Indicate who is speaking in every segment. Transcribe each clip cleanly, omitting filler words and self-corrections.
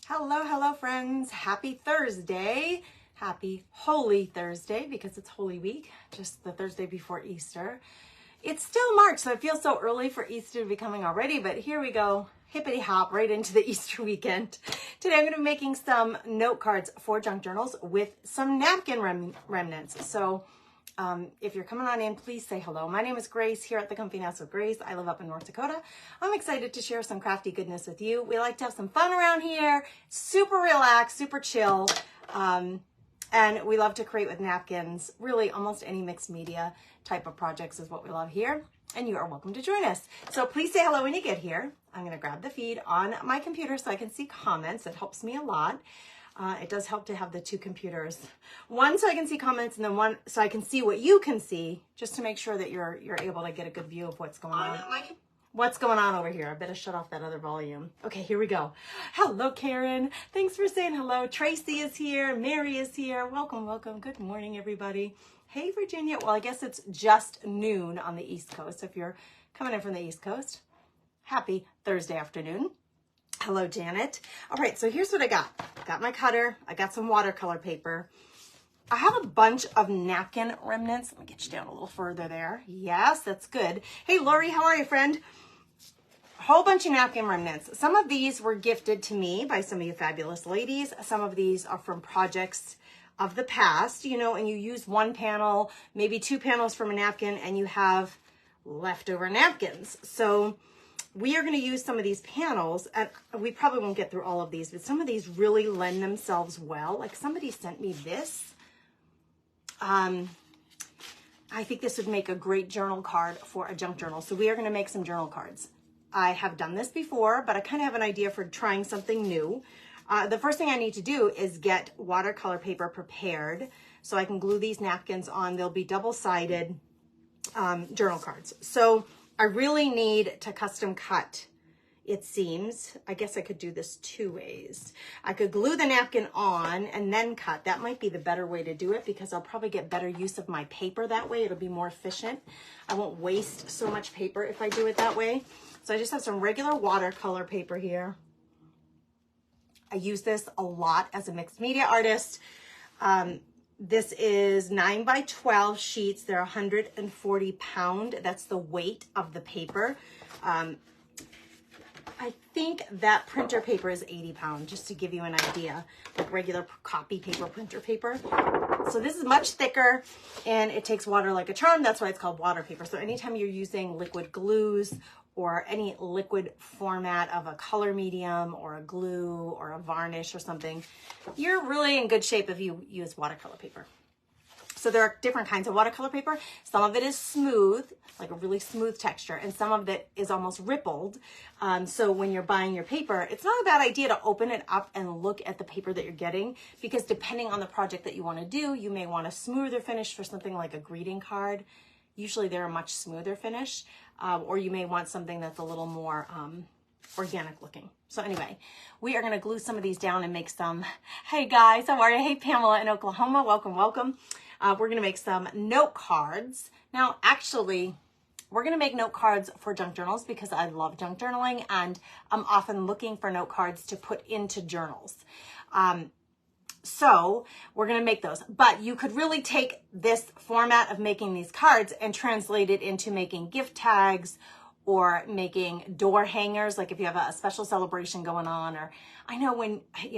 Speaker 1: Hello, friends. Happy Thursday. Happy Holy Thursday because it's Holy Week, just the Thursday before Easter. It's still March, so it feels so early for Easter to be coming already, but here we go. Hippity hop right into the Easter weekend. Today I'm going to be making some note cards for junk journals with some napkin remnants. So if you're coming on in, please say hello. My name is Grace here at the Comfy Nest with Grace. I live up in North Dakota. I'm excited to share some crafty goodness with you. We like to have some fun around here. Super relaxed, super chill. And we love to create with napkins. Really, almost any mixed media type of projects is what we love here. And you are welcome to join us. So please say hello when you get here. I'm going to grab the feed on my computer so I can see comments. It helps me a lot. It does help to have the two computers. One so I can see comments, and then one so I can see what you can see, just to make sure that you're able to get a good view of what's going on. What's going on over here? I better shut off that other volume. Okay, here we go. Hello, Karen. Thanks for saying hello. Tracy is here. Mary is here. Welcome, welcome. Good morning, everybody. Hey, Virginia. Well, I guess it's just noon on the East Coast. If you're coming in from the East Coast, happy Thursday afternoon. Hello, Janet. All right, so here's what I got. Got my cutter. I got some watercolor paper. I have a bunch of napkin remnants. Let me get you down a little further there. Yes, that's good. Hey, Lori, how are you, friend? A whole bunch of napkin remnants. Some of these were gifted to me by some of you fabulous ladies. Some of these are from projects of the past, you know, and you use one panel, maybe two panels from a napkin, and you have leftover napkins. So we are going to use some of these panels, and we probably won't get through all of these, but some of these really lend themselves well. Like somebody sent me this. I think this would make a great journal card for a junk journal. So we are going to make some journal cards. I have done this before, but I kind of have an idea for trying something new. The first thing I need to do is get watercolor paper prepared so I can glue these napkins on. They'll be double-sided journal cards. So I really need to custom cut, it seems. I guess I could do this two ways. I could glue the napkin on and then cut. That might be the better way to do it because I'll probably get better use of my paper that way. It'll be more efficient. I won't waste so much paper if I do it that way. So I just have some regular watercolor paper here. I use this a lot as a mixed media artist. This is 9 by 12 sheets. They're 140 pound. That's the weight of the paper. I think that printer paper is 80 pound, just to give you an idea, like regular copy paper, printer paper. So this is much thicker and it takes water like a charm. That's why it's called water paper. So anytime you're using liquid glues or any liquid format of a color medium or a glue or a varnish or something, you're really in good shape if you use watercolor paper. So there are different kinds of watercolor paper. Some of it is smooth, like a really smooth texture, and some of it is almost rippled. So when you're buying your paper, it's not a bad idea to open it up and look at the paper that you're getting, because depending on the project that you want to do, you may want a smoother finish for something like a greeting card. Usually they're a much smoother finish, or you may want something that's a little more organic looking. So anyway, we are going to glue some of these down and make some. Hey guys, how are you? Hey, Pamela in Oklahoma. Welcome, welcome. We're going to make some note cards. Now, actually, we're going to make note cards for junk journals because I love junk journaling and I'm often looking for note cards to put into journals. So we're going to make those, but you could really take this format of making these cards and translate it into making gift tags or making door hangers, like if you have a special celebration going on. Or I know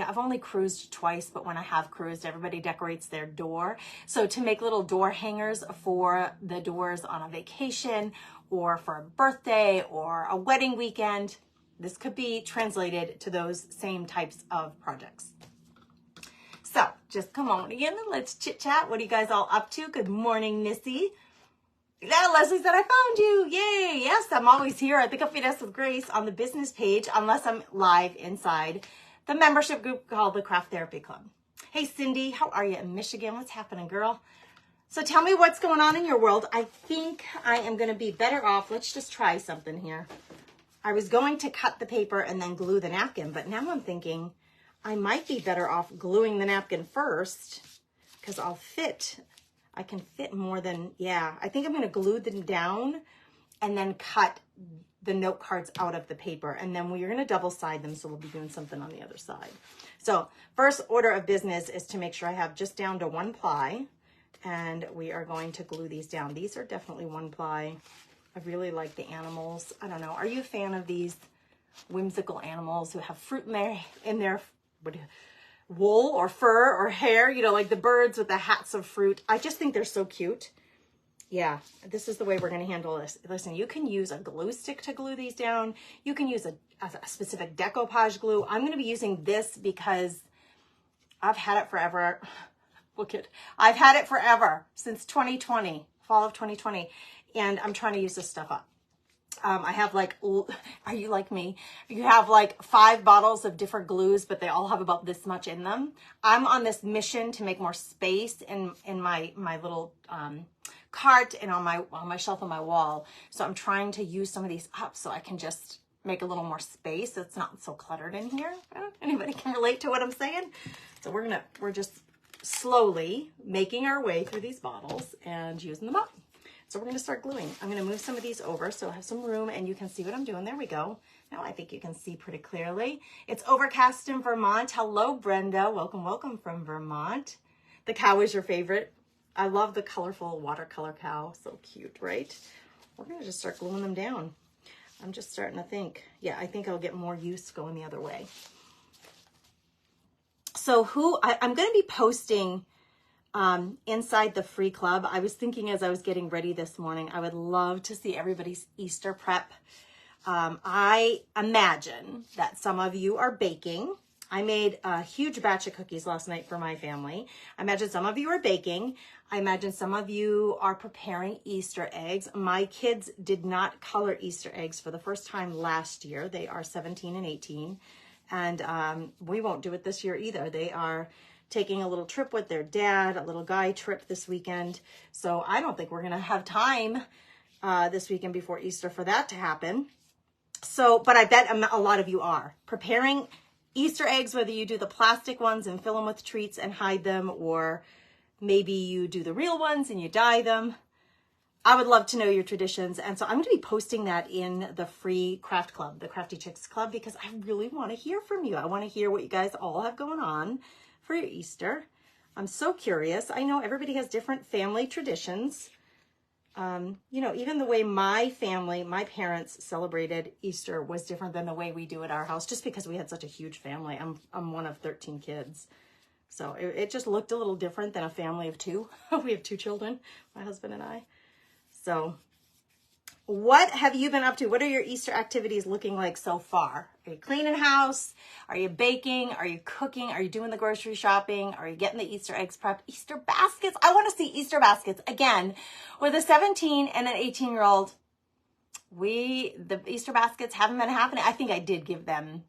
Speaker 1: I've only cruised twice, but when I have cruised, everybody decorates their door. So to make little door hangers for the doors on a vacation or for a birthday or a wedding weekend, this could be translated to those same types of projects. So just come on in and let's chit chat. What are you guys all up to? Good morning, Missy. Yeah, Leslie said, I found you. Yay. Yes, I'm always here at the Comfy Nest with Grace on the business page, unless I'm live inside the membership group called the Craft Therapy Club. Hey, Cindy, how are you in Michigan? What's happening, girl? So tell me what's going on in your world. I think I am going to be better off. Let's just try something here. I was going to cut the paper and then glue the napkin, but now I'm thinking I might be better off gluing the napkin first because I can fit more than, I think I'm going to glue them down and then cut the note cards out of the paper, and then we're going to double side them, so we'll be doing something on the other side. So first order of business is to make sure I have just down to 1 ply, and we are going to glue these down. These are definitely 1 ply. I really like the animals. I don't know. Are you a fan of these whimsical animals who have fruit in their wool or fur or hair? You know, like the birds with the hats of fruit. I just think they're so cute. Yeah, this is the way we're going to handle this. Listen, you can use a glue stick to glue these down. You can use a specific decoupage glue. I'm going to be using this because I've had it forever. I've had it forever since 2020, fall of 2020, and I'm trying to use this stuff up. I have like, are you like me? You have like 5 bottles of different glues, but they all have about this much in them. I'm on this mission to make more space in my little cart and on my shelf on my wall. So I'm trying to use some of these up so I can just make a little more space. So it's not so cluttered in here. Anybody can relate to what I'm saying? So we're just slowly making our way through these bottles and using them up. So we're going to start gluing. I'm going to move some of these over so I have some room and you can see what I'm doing. There we go. Now I think you can see pretty clearly. It's overcast in Vermont. Hello, Brenda. Welcome, welcome from Vermont. The cow is your favorite. I love the colorful watercolor cow. So cute, right? We're going to just start gluing them down. I'm just starting to think. Yeah, I think I'll get more use going the other way. So I'm going to be posting inside the free club. I was thinking as I was getting ready this morning, I would love to see everybody's Easter prep. I imagine that some of you are baking. I made a huge batch of cookies last night for my family. I imagine some of you are baking. I imagine some of you are preparing Easter eggs. My kids did not color Easter eggs for the first time last year. They are 17 and 18. And we won't do it this year either. They are taking a little trip with their dad, a little guy trip this weekend. So I don't think we're going to have time this weekend before Easter for that to happen. So, but I bet a lot of you are preparing Easter eggs, whether you do the plastic ones and fill them with treats and hide them, or maybe you do the real ones and you dye them. I would love to know your traditions. And so I'm going to be posting that in the free craft club, the Crafty Chicks Club, because I really want to hear from you. I want to hear what you guys all have going on for your Easter. I'm so curious. I know everybody has different family traditions. You know, even the way my family, my parents celebrated Easter was different than the way we do at our house, just because we had such a huge family. I'm one of 13 kids. So it just looked a little different than a family of 2. We have 2 children, my husband and I. So what have you been up to? What are your Easter activities looking like so far? Are you cleaning house? Are you baking? Are you cooking? Are you doing the grocery shopping? Are you getting the Easter eggs prepped? Easter baskets? I want to see Easter baskets. Again, with a 17 and an 18-year-old, the Easter baskets haven't been happening. I think I did give them,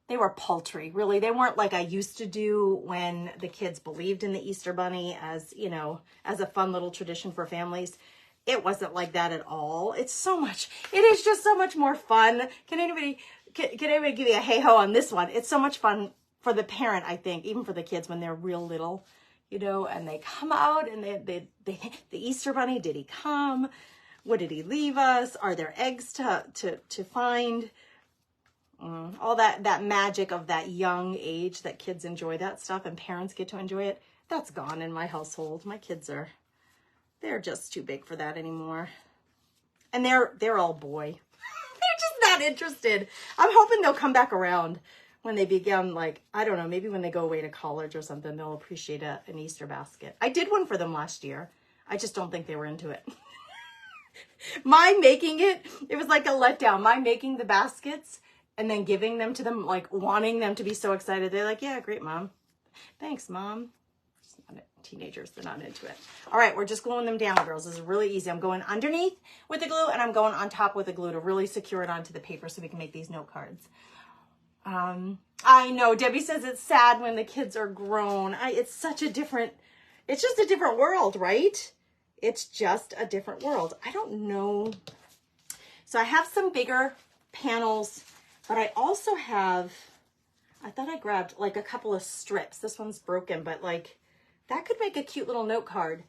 Speaker 1: they were paltry, really. They weren't like I used to do when the kids believed in the Easter bunny as, you know, as a fun little tradition for families. It wasn't like that at all. It is just so much more fun. Can anybody give you a hey-ho on this one? It's so much fun for the parent, I think, even for the kids when they're real little, you know, and they come out and the Easter bunny, did he come? What did he leave us? Are there eggs to find? All that magic of that young age that kids enjoy that stuff and parents get to enjoy it. That's gone in my household. My kids they're just too big for that anymore. And they're all boy. They're just not interested. I'm hoping they'll come back around when they begin, like, I don't know, maybe when they go away to college or something, they'll appreciate an Easter basket. I did one for them last year. I just don't think they were into it. My making it was like a letdown. My making the baskets and then giving them to them, like wanting them to be so excited. They're like, yeah, great, Mom. Thanks, Mom. Teenagers, they're not into it. All right, we're just gluing them down, girls. This is really easy. I'm going underneath with the glue and I'm going on top with the glue to really secure it onto the paper so we can make these note cards. I know Debbie says it's sad when the kids are grown. It's just a different world, right? It's just a different world. I don't know. So I have some bigger panels, but I also have, I thought I grabbed like a couple of strips. This one's broken, but like, that could make a cute little note card.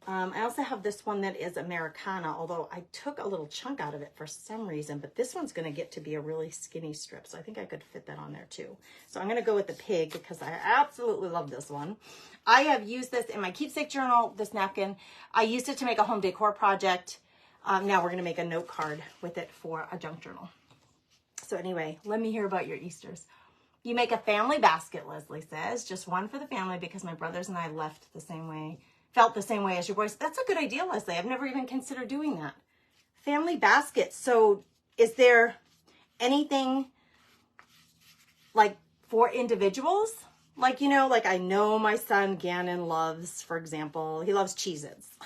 Speaker 1: I also have this one that is Americana, although I took a little chunk out of it for some reason, but this one's going to get to be a really skinny strip, so I think I could fit that on there too. So I'm going to go with the pig because I absolutely love this one. I have used this in my keepsake journal, this napkin. I used it to make a home decor project. Now we're going to make a note card with it for a junk journal. So anyway, let me hear about your Easters. You make a family basket, Leslie says, just one for the family because my brothers and I felt the same way as your boys. That's a good idea, Leslie. I've never even considered doing that. Family basket. So is there anything like for individuals? Like, you know, like I know my son Gannon loves, for example, he loves Cheez-Its.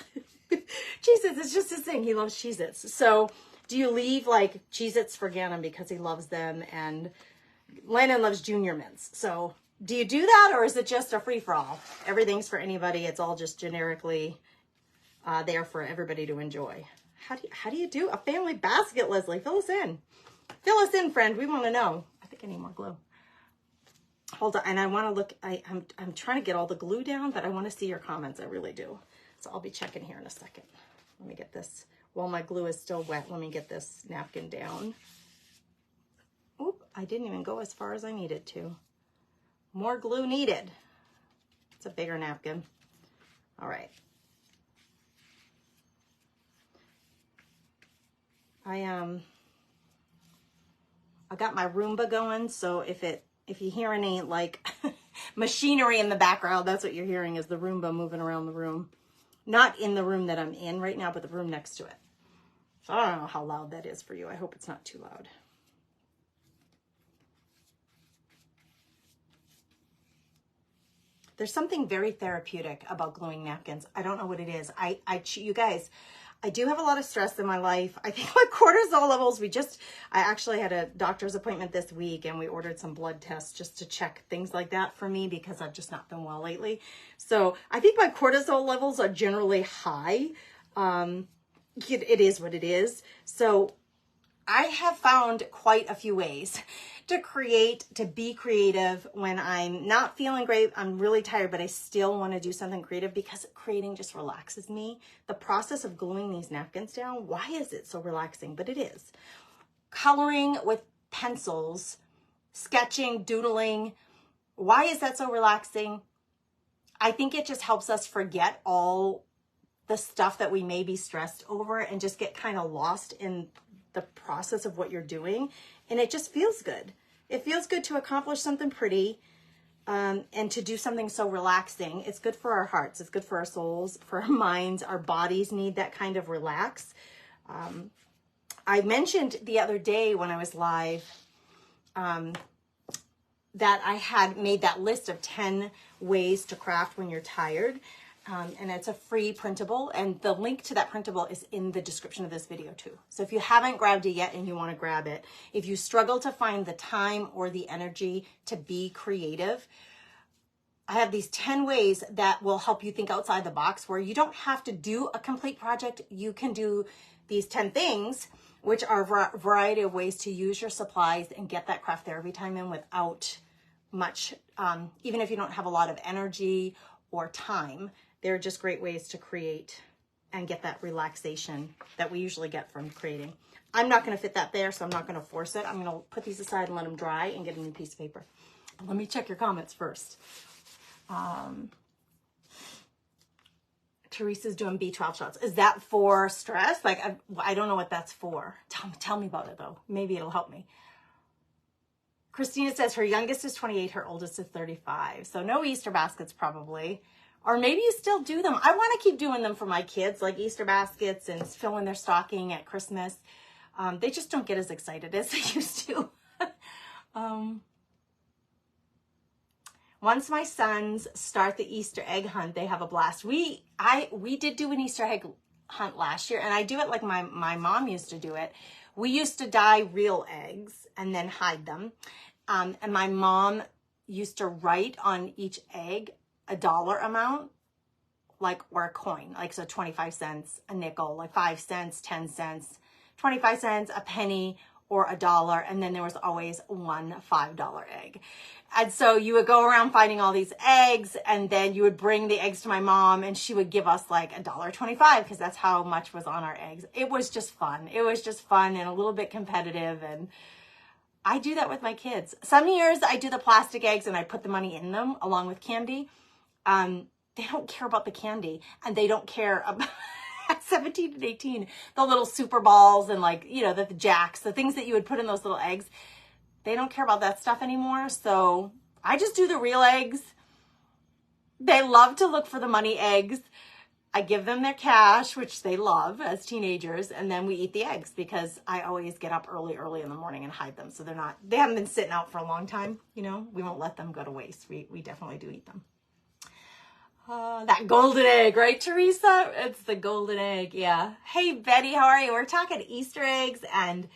Speaker 1: Cheez-Its is just his thing. He loves Cheez-Its. So do you leave like Cheez-Its for Gannon because he loves them, and Landon loves Junior Mints? So do you do that, or is it just a free-for-all? Everything's for anybody. It's all just generically there for everybody to enjoy. How do you do a family basket, Leslie? Fill us in. Fill us in, friend. We want to know. I think I need more glue. Hold on. And I want to look. I'm trying to get all the glue down, but I want to see your comments. I really do. So I'll be checking here in a second. Let me get this. While my glue is still wet, let me get this napkin down. Oop, I didn't even go as far as I needed to. More glue needed. It's a bigger napkin. All right. I got my Roomba going, so if you hear any like machinery in the background, that's what you're hearing, is the Roomba moving around the room. Not in the room that I'm in right now, but the room next to it. So I don't know how loud that is for you. I hope it's not too loud. There's something very therapeutic about gluing napkins. I don't know what it is. You guys, I do have a lot of stress in my life. I think my cortisol levels, I actually had a doctor's appointment this week, and we ordered some blood tests just to check things like that for me because I've just not been well lately. So I think my cortisol levels are generally high. It is what it is. So I have found quite a few ways to be creative when I'm not feeling great. I'm really tired, but I still want to do something creative because creating just relaxes me. The process of gluing these napkins down, why is it so relaxing? But it is. Coloring with pencils, sketching, doodling, why is that so relaxing? I think it just helps us forget all the stuff that we may be stressed over and just get kind of lost in the process of what you're doing. And it just feels good. It feels good to accomplish something pretty and to do something so relaxing. It's good for our hearts. It's good for our souls, for our minds. Our bodies need that kind of relax. I mentioned the other day when I was live that I had made that list of 10 ways to craft when you're tired. And it's a free printable, and the link to that printable is in the description of this video too. So if you haven't grabbed it yet and you want to grab it, if you struggle to find the time or the energy to be creative, I have these 10 ways that will help you think outside the box, where you don't have to do a complete project. You can do these 10 things, which are a variety of ways to use your supplies and get that craft therapy time in without much, even if you don't have a lot of energy or time. They're just great ways to create and get that relaxation that we usually get from creating. I'm not going to fit that there, so I'm not going to force it. I'm going to put these aside and let them dry and get a new piece of paper. Let me check your comments first. Teresa's doing B12 shots. Is that for stress? Like, I don't know what that's for. Tell me about it, though. Maybe it'll help me. Christina says her youngest is 28, her oldest is 35. So no Easter baskets probably. Or maybe you still do them. I want to keep doing them for my kids, like Easter baskets and filling their stocking at Christmas. They just don't get as excited as they used to. Once my sons start the Easter egg hunt, they have a blast. We did do an Easter egg hunt last year, and I do it like my mom used to do it. We used to dye real eggs and then hide them. And my mom used to write on each egg a dollar amount, like, or a coin, like, so 25 cents, a nickel, like 5 cents, 10 cents, 25 cents, a penny, or $1, and then there was always one $5 egg. And so you would go around finding all these eggs, and then you would bring the eggs to my mom, and she would give us like $1.25 because that's how much was on our eggs. It was just fun. It was just fun and a little bit competitive, and I do that with my kids. Some years I do the plastic eggs and I put the money in them along with candy. They don't care about the candy, and they don't care about at 17 and 18, the little super balls and like, you know, the jacks, the things that you would put in those little eggs. They don't care about that stuff anymore. So I just do the real eggs. They love to look for the money eggs. I give them their cash, which they love as teenagers, and then we eat the eggs because I always get up early in the morning and hide them. So they haven't been sitting out for a long time. You know, we won't let them go to waste. We definitely do eat them. That golden egg, right, Teresa? It's the golden egg, yeah. Hey, Betty, how are you? We're talking Easter eggs and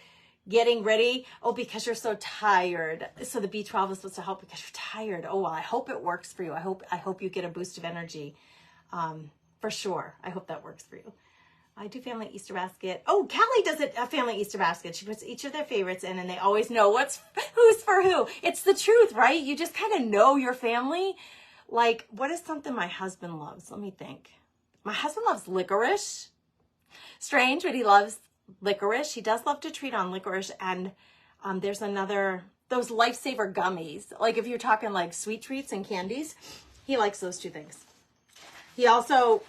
Speaker 1: getting ready. Oh, because you're so tired. So the B12 is supposed to help because you're tired. Oh, well, I hope it works for you. I hope you get a boost of energy. For sure. I hope that works for you. I do family Easter basket. Oh, Callie does a family Easter basket. She puts each of their favorites in, and they always know who's for who. It's the truth, right? You just kind of know your family. Like, what is something my husband loves? Let me think. My husband loves licorice. Strange, but he loves licorice. He does love to treat on licorice. And there's those Lifesaver gummies. Like if you're talking like sweet treats and candies, he likes those two things.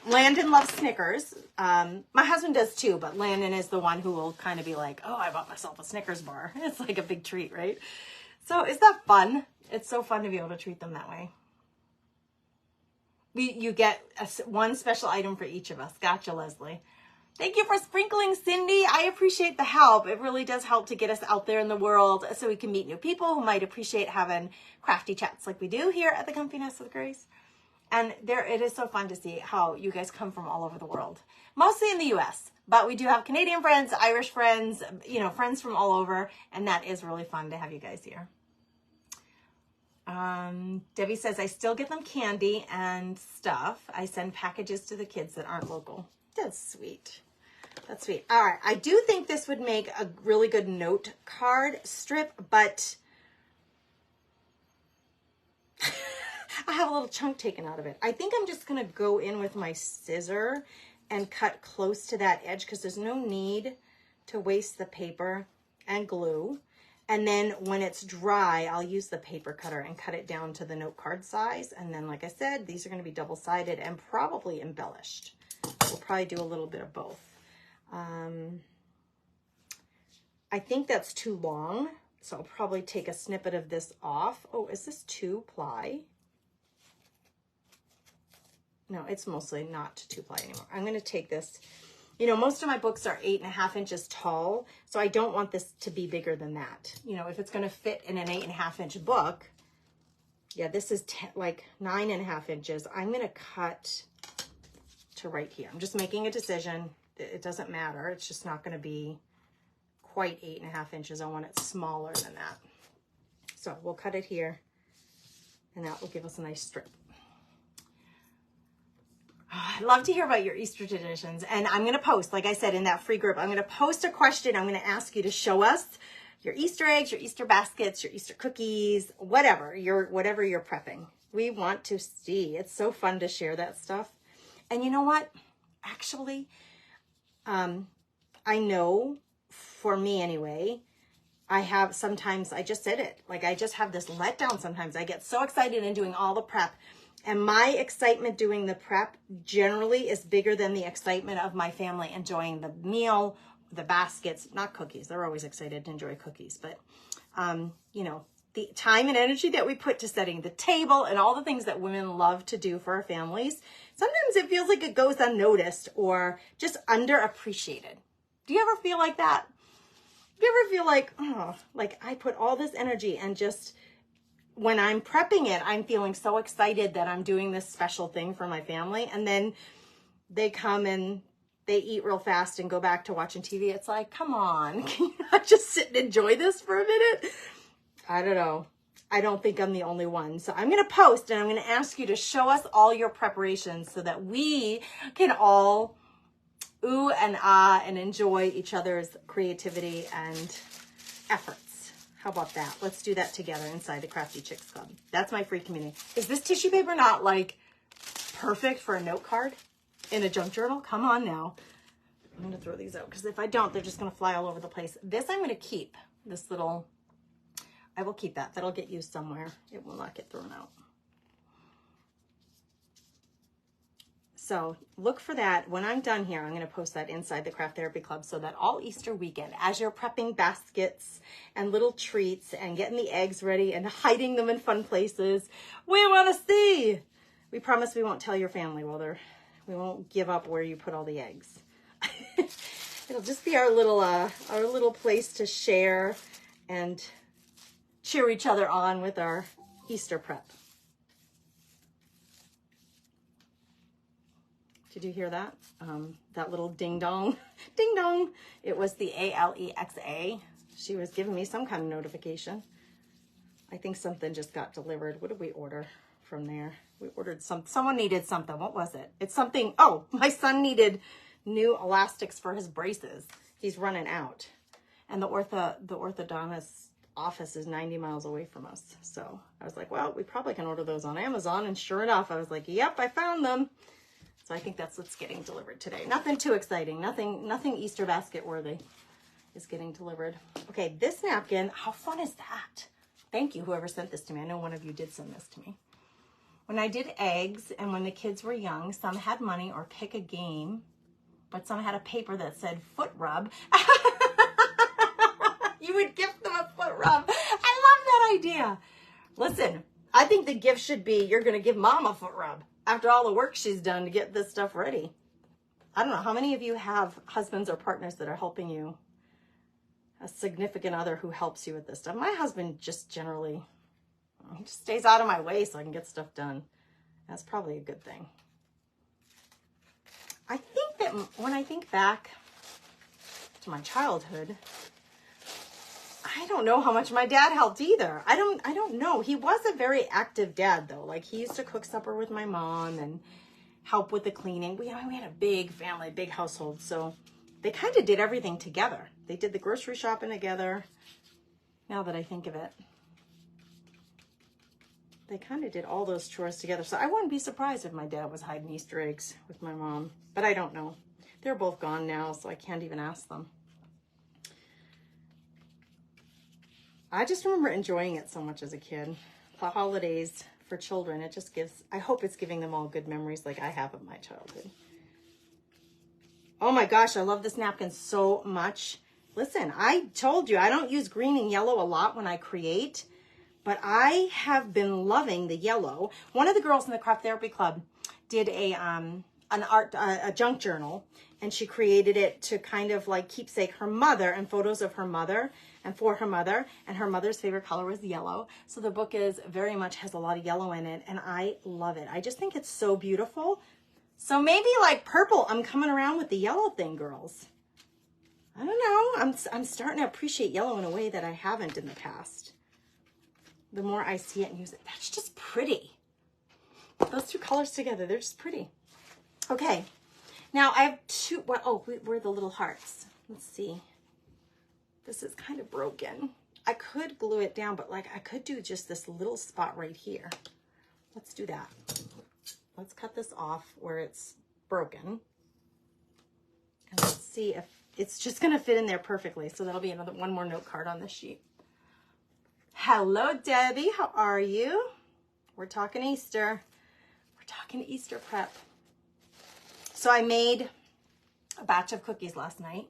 Speaker 1: Landon loves Snickers. My husband does too, but Landon is the one who will kind of be like, oh, I bought myself a Snickers bar. It's like a big treat, right? So is that fun? It's so fun to be able to treat them that way. You get one special item for each of us. Gotcha, Leslie. Thank you for sprinkling, Cindy. I appreciate the help. It really does help to get us out there in the world so we can meet new people who might appreciate having crafty chats like we do here at the Comfy Nest with Grace. And it is so fun to see how you guys come from all over the world, mostly in the US, but we do have Canadian friends, Irish friends, you know, friends from all over. And that is really fun to have you guys here. Debbie says, I still get them candy and stuff. I send packages to the kids that aren't local. That's sweet. That's sweet. All right. I do think this would make a really good note card strip, but I have a little chunk taken out of it. I think I'm just going to go in with my scissor and cut close to that edge because there's no need to waste the paper and glue. And then when it's dry, I'll use the paper cutter and cut it down to the note card size. And then, like I said, these are going to be double-sided and probably embellished. We'll probably do a little bit of both. I think that's too long, so I'll probably take a snippet of this off. Oh, is this 2 ply? No, it's mostly not 2 ply anymore. I'm going to take this. You know, most of my books are 8.5 inches tall, so I don't want this to be bigger than that. You know, if it's going to fit in an 8.5 inch book, yeah, this is like 9.5 inches. I'm going to cut to right here. I'm just making a decision. It doesn't matter. It's just not going to be quite 8.5 inches. I want it smaller than that. So we'll cut it here, and that will give us a nice strip. I'd love to hear about your Easter traditions. And I'm going to post, like I said, in that free group, I'm going to post a question. I'm going to ask you to show us your Easter eggs, your Easter baskets, your Easter cookies, whatever you're prepping. We want to see. It's so fun to share that stuff. And you know what? Actually, I know for me anyway, sometimes I just did it. Like I just have this letdown sometimes. I get so excited in doing all the prep. And my excitement doing the prep generally is bigger than the excitement of my family enjoying the meal, the baskets, not cookies. They're always excited to enjoy cookies. But, you know, the time and energy that we put to setting the table and all the things that women love to do for our families, sometimes it feels like it goes unnoticed or just underappreciated. Do you ever feel like that? Do you ever feel like, oh, like I put all this energy and just when I'm prepping it, I'm feeling so excited that I'm doing this special thing for my family. And then they come and they eat real fast and go back to watching TV. It's like, come on, can you not just sit and enjoy this for a minute? I don't know. I don't think I'm the only one. So I'm going to post and I'm going to ask you to show us all your preparations so that we can all ooh and ah and enjoy each other's creativity and efforts. How about that? Let's do that together inside the Crafty Chicks Club. That's my free community. Is this tissue paper not like perfect for a note card in a junk journal? Come on now. I'm going to throw these out because if I don't, they're just going to fly all over the place. This I'm going to keep. This little, I will keep that. That'll get used somewhere. It will not get thrown out. So look for that. When I'm done here, I'm going to post that inside the Craft Therapy Club so that all Easter weekend, as you're prepping baskets and little treats and getting the eggs ready and hiding them in fun places, we want to see. We promise we won't tell your family we won't give up where you put all the eggs. It'll just be our little place to share and cheer each other on with our Easter prep. Did you hear that? That little ding dong, ding dong. It was the Alexa. She was giving me some kind of notification. I think something just got delivered. What did we order from there? We ordered someone needed something. What was it? It's something. Oh, my son needed new elastics for his braces. He's running out. And the orthodontist office is 90 miles away from us. So I was like, well, we probably can order those on Amazon. And sure enough, I was like, yep, I found them. So I think that's what's getting delivered today. Nothing too exciting. Nothing Easter basket worthy is getting delivered. Okay, this napkin, how fun is that? Thank you, whoever sent this to me. I know one of you did send this to me. When I did eggs and when the kids were young, some had money or pick a game, but some had a paper that said foot rub. You would gift them a foot rub. I love that idea. Listen, I think the gift should be you're going to give mom a foot rub after all the work she's done to get this stuff ready. I don't know how many of you have husbands or partners that are helping you, a significant other who helps you with this stuff. My husband just generally, he just stays out of my way so I can get stuff done. That's probably a good thing. I think that when I think back to my childhood, I don't know how much my dad helped either. I don't know. He was a very active dad though. Like he used to cook supper with my mom and help with the cleaning. We had a big family, big household. So they kind of did everything together. They did the grocery shopping together. Now that I think of it, they kind of did all those chores together. So I wouldn't be surprised if my dad was hiding Easter eggs with my mom, but I don't know. They're both gone now, so I can't even ask them. I just remember enjoying it so much as a kid. The holidays for children, it just gives, I hope it's giving them all good memories like I have of my childhood. Oh my gosh, I love this napkin so much. Listen, I told you I don't use green and yellow a lot when I create, but I have been loving the yellow. One of the girls in the Craft Therapy Club did a junk journal, and she created it to kind of like keepsake her mother and photos of her mother and for her mother, and her mother's favorite color was yellow. So the book is very much has a lot of yellow in it, and I love it. I just think it's so beautiful. So maybe like purple, I'm coming around with the yellow thing, girls. I don't know. I'm starting to appreciate yellow in a way that I haven't in the past. The more I see it and use it, that's just pretty. Those two colors together, they're just pretty. Okay, now I have two, where are the little hearts? Let's see. This is kind of broken. I could glue it down, but like I could do just this little spot right here. Let's do that. Let's cut this off where it's broken. And let's see if it's just gonna fit in there perfectly. So that'll be one more note card on this sheet. Hello, Debbie, how are you? We're talking Easter. We're talking Easter prep. So I made a batch of cookies last night.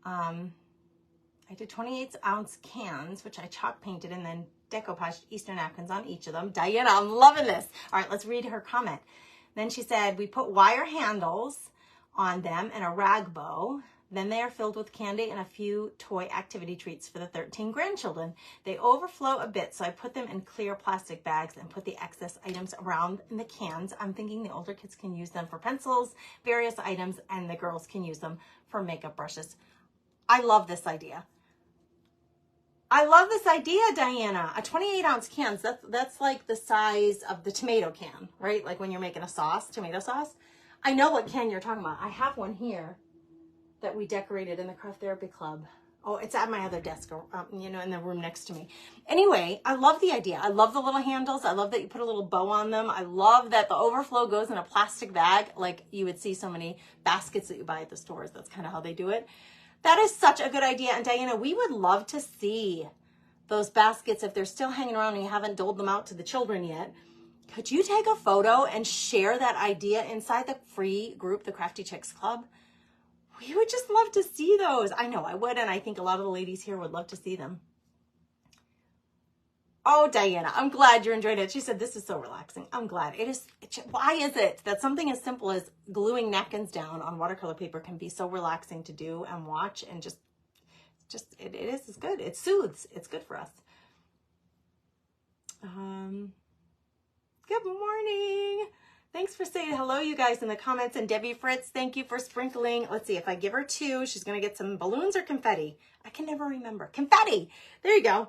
Speaker 1: I did 28-ounce cans, which I chalk painted and then decoupaged Easter napkins on each of them. Diana, I'm loving this. All right, let's read her comment. Then she said, we put wire handles on them and a rag bow. Then they are filled with candy and a few toy activity treats for the 13 grandchildren. They overflow a bit, so I put them in clear plastic bags and put the excess items around in the cans. I'm thinking the older kids can use them for pencils, various items, and the girls can use them for makeup brushes. I love this idea. I love this idea, Diana. A 28-ounce cans, that's like the size of the tomato can, right? Like when you're making a sauce, tomato sauce. I know what can you're talking about. I have one here that we decorated in the Craft Therapy Club Oh, it's at my other desk, you know, in the room next to me. Anyway, I love the idea. I love the little handles. I love that you put a little bow on them. I love that the overflow goes in a plastic bag, like you would see so many baskets that you buy at the stores. That's kind of how they do it. That is such a good idea. And Diana, we would love to see those baskets if they're still hanging around and you haven't doled them out to the children yet. Could you take a photo and share that idea inside the free group, the Crafty Chicks Club? We would just love to see those. I know I would, and I think a lot of the ladies here would love to see them. Oh, Diana, I'm glad you're enjoying it. She said, this is so relaxing. I'm glad. It is. Why is it that something as simple as gluing napkins down on watercolor paper can be so relaxing to do and watch, and it is. It's good. It soothes. It's good for us. Good morning. Thanks for saying hello, you guys, in the comments. And Debbie Fritz, thank you for sprinkling. Let's see, if I give her 2, she's going to get some balloons or confetti. I can never remember. Confetti. There you go.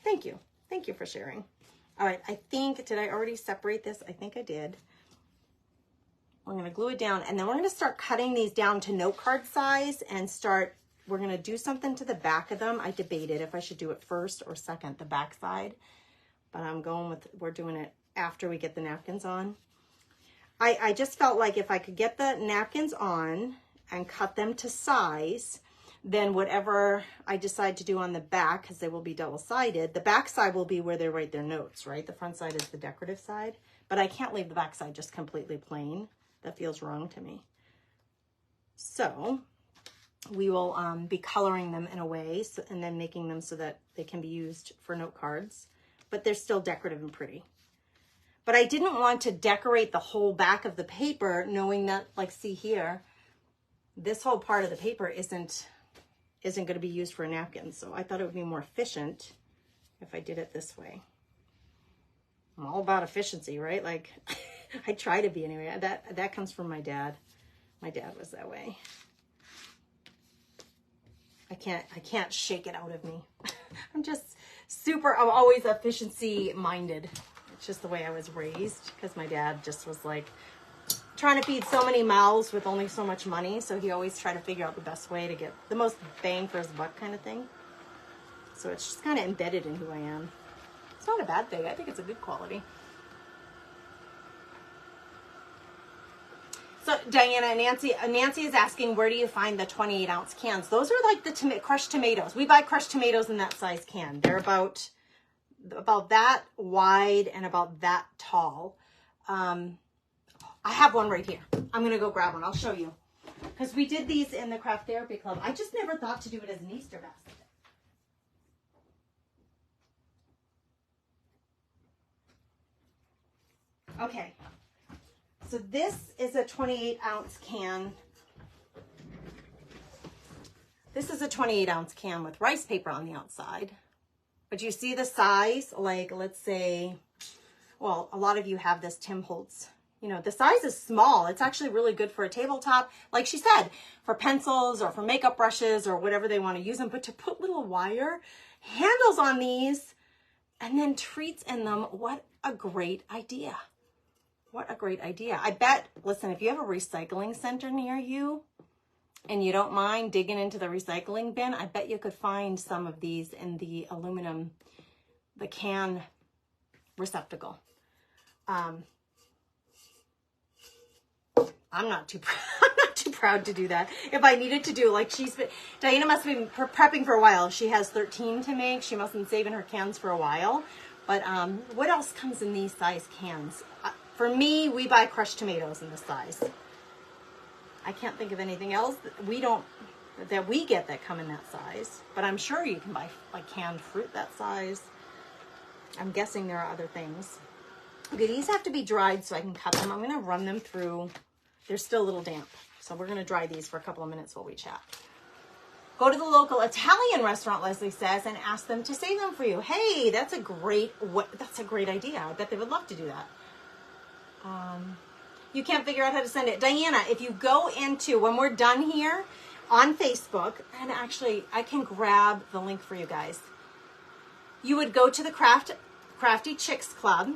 Speaker 1: Thank you. Thank you for sharing. All right, I think, did I already separate this? I think I did. We're going to glue it down, and then we're going to start cutting these down to note card size and we're going to do something to the back of them. I debated if I should do it first or second, the back side, but I'm going with, we're doing it after we get the napkins on. I just felt like if I could get the napkins on and cut them to size, then whatever I decide to do on the back, because they will be double-sided, the back side will be where they write their notes, right? The front side is the decorative side, but I can't leave the back side just completely plain. That feels wrong to me. So we will be coloring them in a way and then making them so that they can be used for note cards, but they're still decorative and pretty. But I didn't want to decorate the whole back of the paper knowing that, like, see here, this whole part of the paper isn't going to be used for a napkin. So I thought it would be more efficient if I did it this way. I'm all about efficiency, right? Like, I try to be anyway. That comes from my dad. My dad was that way. I can't shake it out of me. I'm always efficiency minded. It's just the way I was raised, because my dad just was like trying to feed so many mouths with only so much money. So he always tried to figure out the best way to get the most bang for his buck kind of thing. So it's just kind of embedded in who I am. It's not a bad thing. I think it's a good quality. So Diana, Nancy is asking, where do you find the 28-ounce cans? Those are like the crushed tomatoes. We buy crushed tomatoes in that size can. They're about that wide and about that tall. I have one right here. I'm going to go grab one. I'll show you. Because we did these in the Craft Therapy Club. I just never thought to do it as an Easter basket. Okay. So this is a 28-ounce can. This is a 28-ounce can with rice paper on the outside. But you see the size? Like, let's say, well, a lot of you have this Tim Holtz. You know, the size is small. It's actually really good for a tabletop, like she said, for pencils or for makeup brushes or whatever they want to use them. But to put little wire handles on these and then treats in them, what a great idea. What a great idea. I bet, listen, if you have a recycling center near you and you don't mind digging into the recycling bin, I bet you could find some of these in the aluminum, the can receptacle. I'm not too proud to do that. If I needed to do, like Diana must have been prepping for a while. She has 13 to make. She must have been saving her cans for a while. But what else comes in these size cans? For me, we buy crushed tomatoes in this size. I can't think of anything else that we get that come in that size. But I'm sure you can buy like canned fruit that size. I'm guessing there are other things. Okay, these have to be dried so I can cut them. I'm going to run them through. They're still a little damp. So we're going to dry these for a couple of minutes while we chat. Go to the local Italian restaurant, Leslie says, and ask them to save them for you. Hey, that's a great idea. I bet they would love to do that. You can't figure out how to send it. Diana, if you go into, when we're done here on Facebook, and actually I can grab the link for you guys. You would go to the Crafty Chicks Club.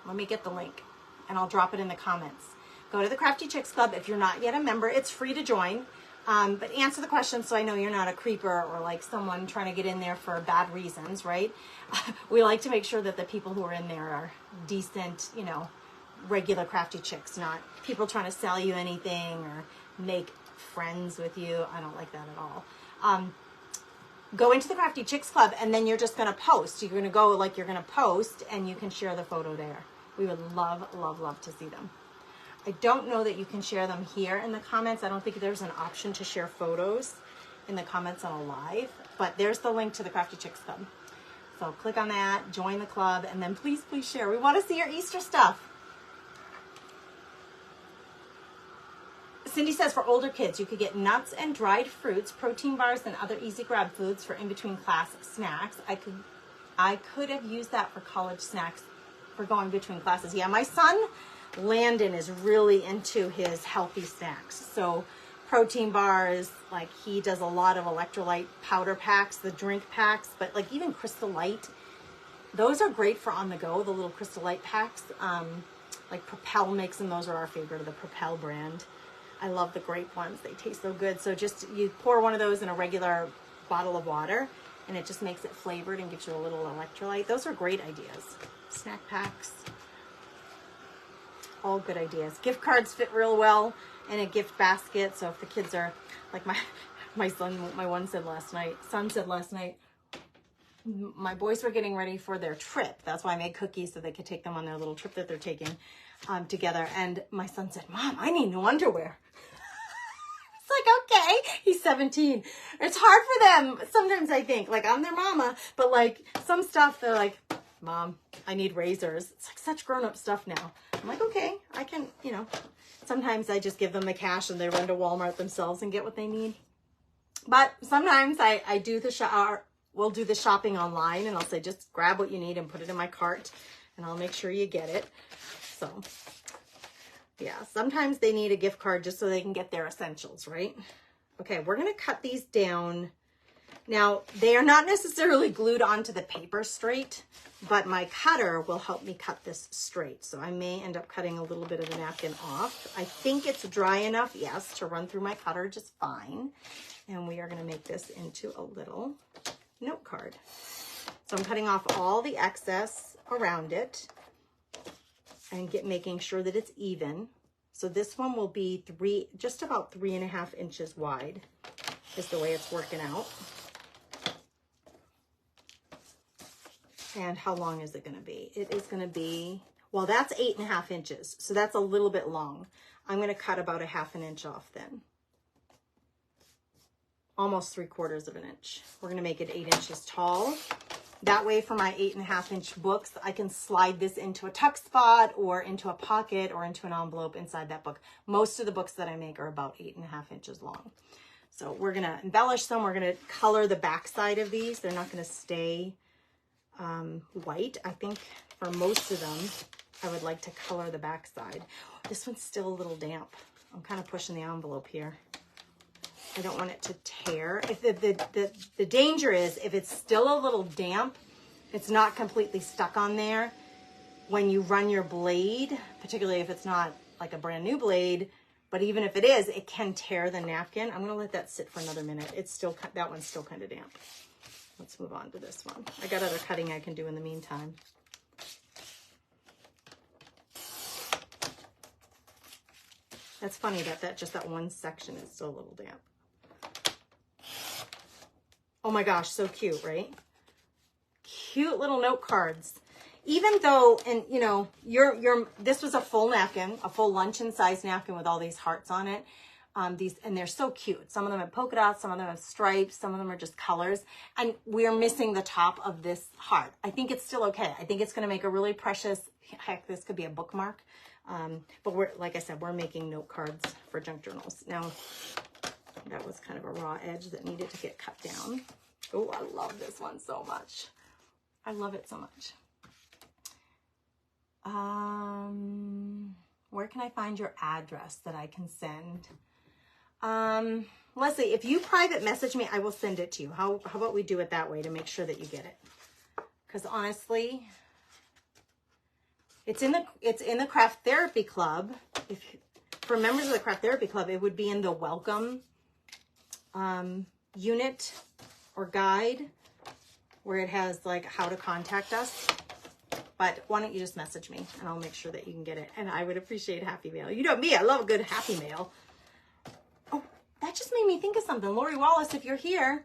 Speaker 1: Let me get the link and I'll drop it in the comments. Go to the Crafty Chicks Club. If you're not yet a member, it's free to join. But answer the question so I know you're not a creeper or like someone trying to get in there for bad reasons, right? We like to make sure that the people who are in there are decent, you know, regular crafty chicks, not people trying to sell you anything or make friends with you. I don't like that at all. Go into the Crafty Chicks Club and then you're just going to post. You're going to go like you're going to post and you can share the photo there. We would love, love, love to see them. I don't know that you can share them here in the comments. I don't think there's an option to share photos in the comments on a live, but there's the link to the Crafty Chicks Club. So click on that, join the club, and then please, please share. We want to see your Easter stuff. Cindy says for older kids, you could get nuts and dried fruits, protein bars, and other easy grab foods for in-between class snacks. I could have used that for college snacks for going between classes. Yeah, my son, Landon, is really into his healthy snacks. So protein bars, like he does a lot of electrolyte powder packs, the drink packs, but like even Crystal Light, those are great for on the go, the little Crystal Light packs. Like Propel makes them. Those are our favorite of the Propel brand. I love the grape ones. They taste so good. So just you pour one of those in a regular bottle of water and it just makes it flavored and gives you a little electrolyte. Those are great ideas. Snack packs. All good ideas. Gift cards fit real well in a gift basket. So if the kids are like my son said last night, my boys were getting ready for their trip. That's why I made cookies so they could take them on their little trip that they're taking together. And my son said, Mom, I need new underwear. It's like, okay, he's 17. It's hard for them. Sometimes I think, like, I'm their mama, but like some stuff, they're like, Mom, I need razors. It's like such grown-up stuff now. I'm like, okay, I can, you know, sometimes I just give them the cash and they run to Walmart themselves and get what they need. But sometimes I do we'll do the shopping online and I'll say, just grab what you need and put it in my cart and I'll make sure you get it. So yeah, sometimes they need a gift card just so they can get their essentials, right? Okay, we're going to cut these down. Now, they are not necessarily glued onto the paper straight, but my cutter will help me cut this straight. So I may end up cutting a little bit of the napkin off. I think it's dry enough, yes, to run through my cutter just fine. And we are going to make this into a little note card. So I'm cutting off all the excess around it and making sure that it's even. So this one will be just about 3.5 inches wide is the way it's working out. And how long is it going to be? It is going to be, well, that's 8.5 inches. So that's a little bit long. I'm going to cut about 1/2 inch off then. Almost 3/4 of an inch. We're going to make it 8 inches tall. That way for my 8.5 inch books, I can slide this into a tuck spot or into a pocket or into an envelope inside that book. Most of the books that I make are about 8.5 inches long. So we're going to embellish them. We're going to color the back side of these. They're not going to stay white. I think for most of them, I would like to color the back side. This one's still a little damp. I'm kind of pushing the envelope here. I don't want it to tear. If the danger is if it's still a little damp, it's not completely stuck on there. When you run your blade, particularly if it's not like a brand new blade, but even if it is, it can tear the napkin. I'm going to let that sit for another minute. It's still, that one's still kind of damp. Let's move on to this one. I got other cutting I can do in the meantime. That's funny that just that one section is still a little damp. Oh my gosh, so cute, right? Cute little note cards. Even though, and you know, this was a full napkin, a full luncheon size napkin with all these hearts on it. And they're so cute. Some of them have polka dots, some of them have stripes, some of them are just colors. And we're missing the top of this heart. I think it's still okay. I think it's going to make a really precious, heck, this could be a bookmark. But we're, like I said, we're making note cards for junk journals. Now, that was kind of a raw edge that needed to get cut down. Oh, I love this one so much. I love it so much. Where can I find your address that I can send? Leslie, if you private message me, I will send it to you. How about we do it that way to make sure that you get it? Because honestly, it's in the Craft Therapy Club. For members of the Craft Therapy Club, it would be in the welcome unit or guide where it has like how to contact us. But why don't you just message me and I'll make sure that you can get it. And I would appreciate happy mail. You know me, I love a good happy mail. Oh, that just made me think of something. Lori Wallace, if you're here,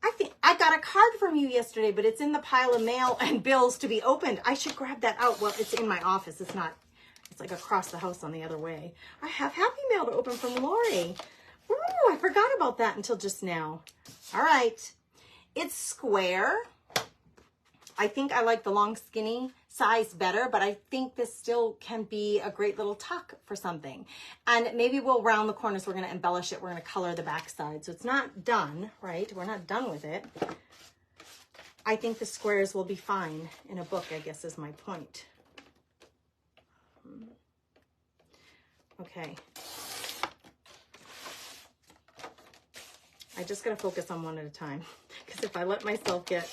Speaker 1: I think I got a card from you yesterday, but it's in the pile of mail and bills to be opened. I should grab that out. Well, it's in my office. It's not, it's like across the house on the other way. I have happy mail to open from Lori. Ooh, I forgot about that until just now. All right. It's square. I think I like the long skinny size better, but I think this still can be a great little tuck for something. And maybe we'll round the corners. We're going to embellish it. We're going to color the back side. So it's not done, right? We're not done with it. I think the squares will be fine in a book, I guess is my point. Okay. I just got to focus on one at a time, because if I let myself get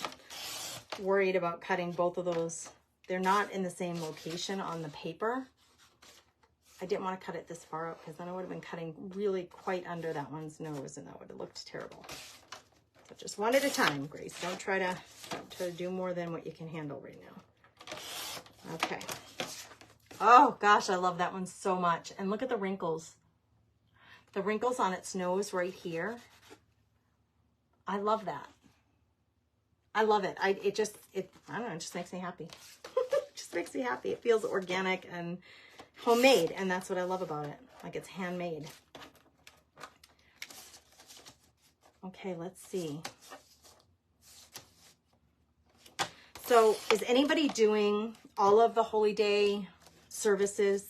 Speaker 1: worried about cutting both of those, they're not in the same location on the paper. I didn't want to cut it this far up because then I would have been cutting really quite under that one's nose and that would have looked terrible. So just one at a time, Grace. Don't try to do more than what you can handle right now. Okay. Oh gosh, I love that one so much. And look at the wrinkles. The wrinkles on its nose right here. I love that. I love it. I don't know, it just makes me happy. It just makes me happy. It feels organic and homemade, and that's what I love about it. Like it's handmade. Okay, let's see. So is anybody doing all of the Holy Day services?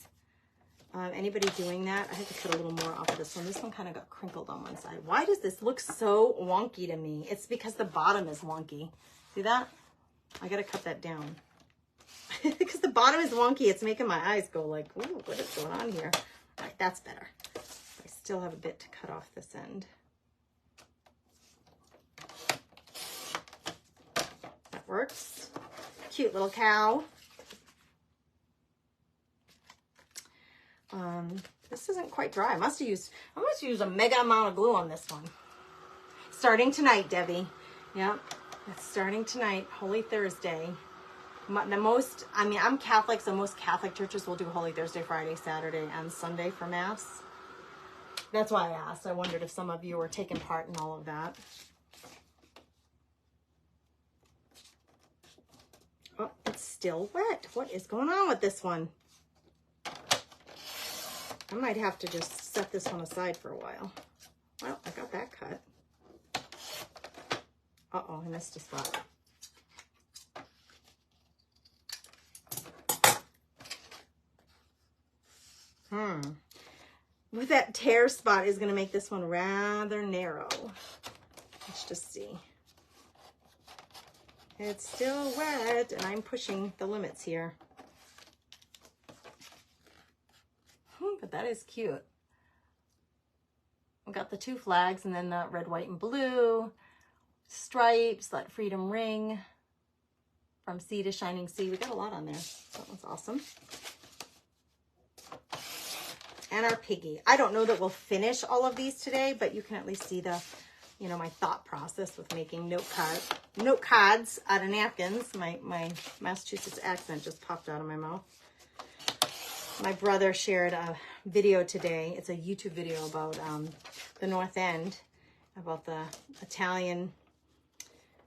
Speaker 1: Anybody doing that? I have to cut a little more off of this one. This one kind of got crinkled on one side. Why does this look so wonky to me? It's because the bottom is wonky. See that? I got to cut that down. Because the bottom is wonky. It's making my eyes go like, ooh, what is going on here? All right, that's better. I still have a bit to cut off this end. That works. Cute little cow. This isn't quite dry. I must use a mega amount of glue on this one. Starting tonight, Debbie. Yep, it's starting tonight, Holy Thursday. I'm Catholic, so most Catholic churches will do Holy Thursday, Friday, Saturday, and Sunday for Mass. That's why I asked. I wondered if some of you were taking part in all of that. Oh, it's still wet. What is going on with this one? I might have to just set this one aside for a while. Well, I got that cut. Uh-oh, I missed a spot. With that tear spot is going to make this one rather narrow. Let's just see. It's still wet, and I'm pushing the limits here. But that is cute. We got the two flags and then the red, white, and blue stripes, let freedom ring from sea to shining sea. We got a lot on there. That one's awesome. And our piggy. I don't know that we'll finish all of these today, but you can at least see the, you know, my thought process with making note cards out of napkins. My Massachusetts accent just popped out of my mouth. My brother shared a video today. It's a YouTube video about the North End, about the Italian,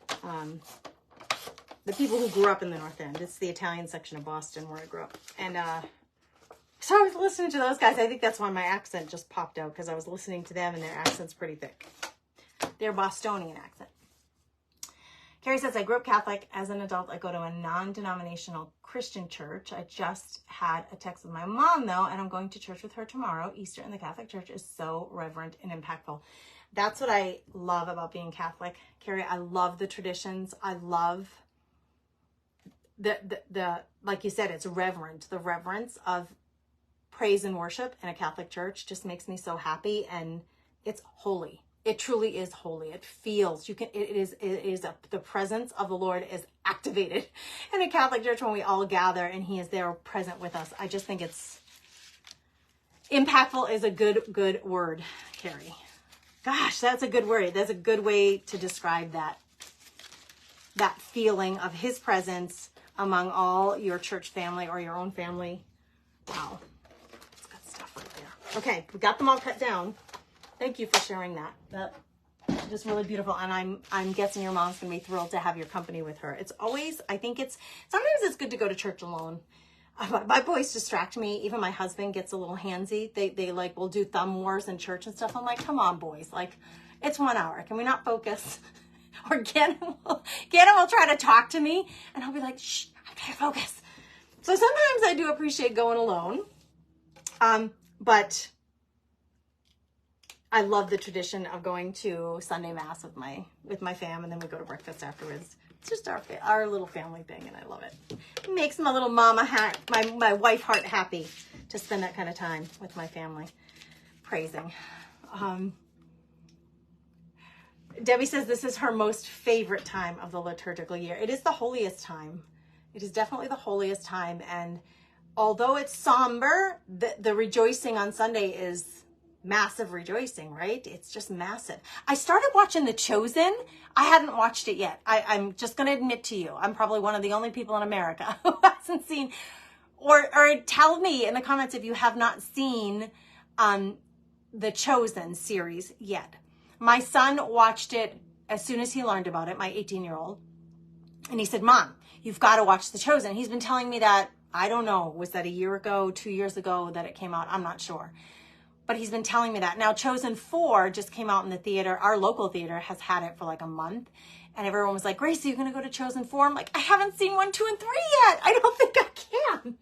Speaker 1: the people who grew up in the North End. It's the Italian section of Boston where I grew up. And so I was listening to those guys. I think that's why my accent just popped out, because I was listening to them and their accent's pretty thick. They're Bostonian accent. Carrie says, I grew up Catholic. As an adult, I go to a non-denominational Christian church. I just had a text with my mom, though, and I'm going to church with her tomorrow. Easter in the Catholic Church is so reverent and impactful. That's what I love about being Catholic, Carrie. I love the traditions. I love the like you said, it's reverent. The reverence of praise and worship in a Catholic church just makes me so happy, and it's holy. It truly is holy. It feels, the presence of the Lord is activated in a Catholic church when we all gather and he is there present with us. I just think it's impactful is a good word, Carrie. Gosh, that's a good word. That's a good way to describe that feeling of his presence among all your church family or your own family. Wow. It's good stuff right there. Okay, we got them all cut down. Thank you for sharing that. That's just really beautiful. And I'm guessing your mom's going to be thrilled to have your company with her. It's always, sometimes it's good to go to church alone. My boys distract me. Even my husband gets a little handsy. They like will do thumb wars in church and stuff. I'm like, come on, boys. Like, it's 1 hour. Can we not focus? Or Gannon will try to talk to me, and I'll be like, shh, I'm trying to focus. So sometimes I do appreciate going alone. But I love the tradition of going to Sunday Mass with my fam, and then we go to breakfast afterwards. It's just our little family thing, and I love it. It makes my little my wife heart happy to spend that kind of time with my family, praising. Debbie says this is her most favorite time of the liturgical year. It is the holiest time. It is definitely the holiest time, and although it's somber, the rejoicing on Sunday is massive rejoicing, right? It's just massive. I started watching The Chosen. I hadn't watched it yet. I'm just going to admit to you, I'm probably one of the only people in America who hasn't seen, or tell me in the comments if you have not seen The Chosen series yet. My son watched it as soon as he learned about it, my 18-year-old, and he said, Mom, you've got to watch The Chosen. He's been telling me that, I don't know, was that a year ago, 2 years ago that it came out? I'm not sure. But he's been telling me that. Now, Chosen 4 just came out in the theater. Our local theater has had it for like a month. And everyone was like, Grace, are you going to go to Chosen 4? I'm like, I haven't seen 1, 2, and 3 yet. I don't think I can.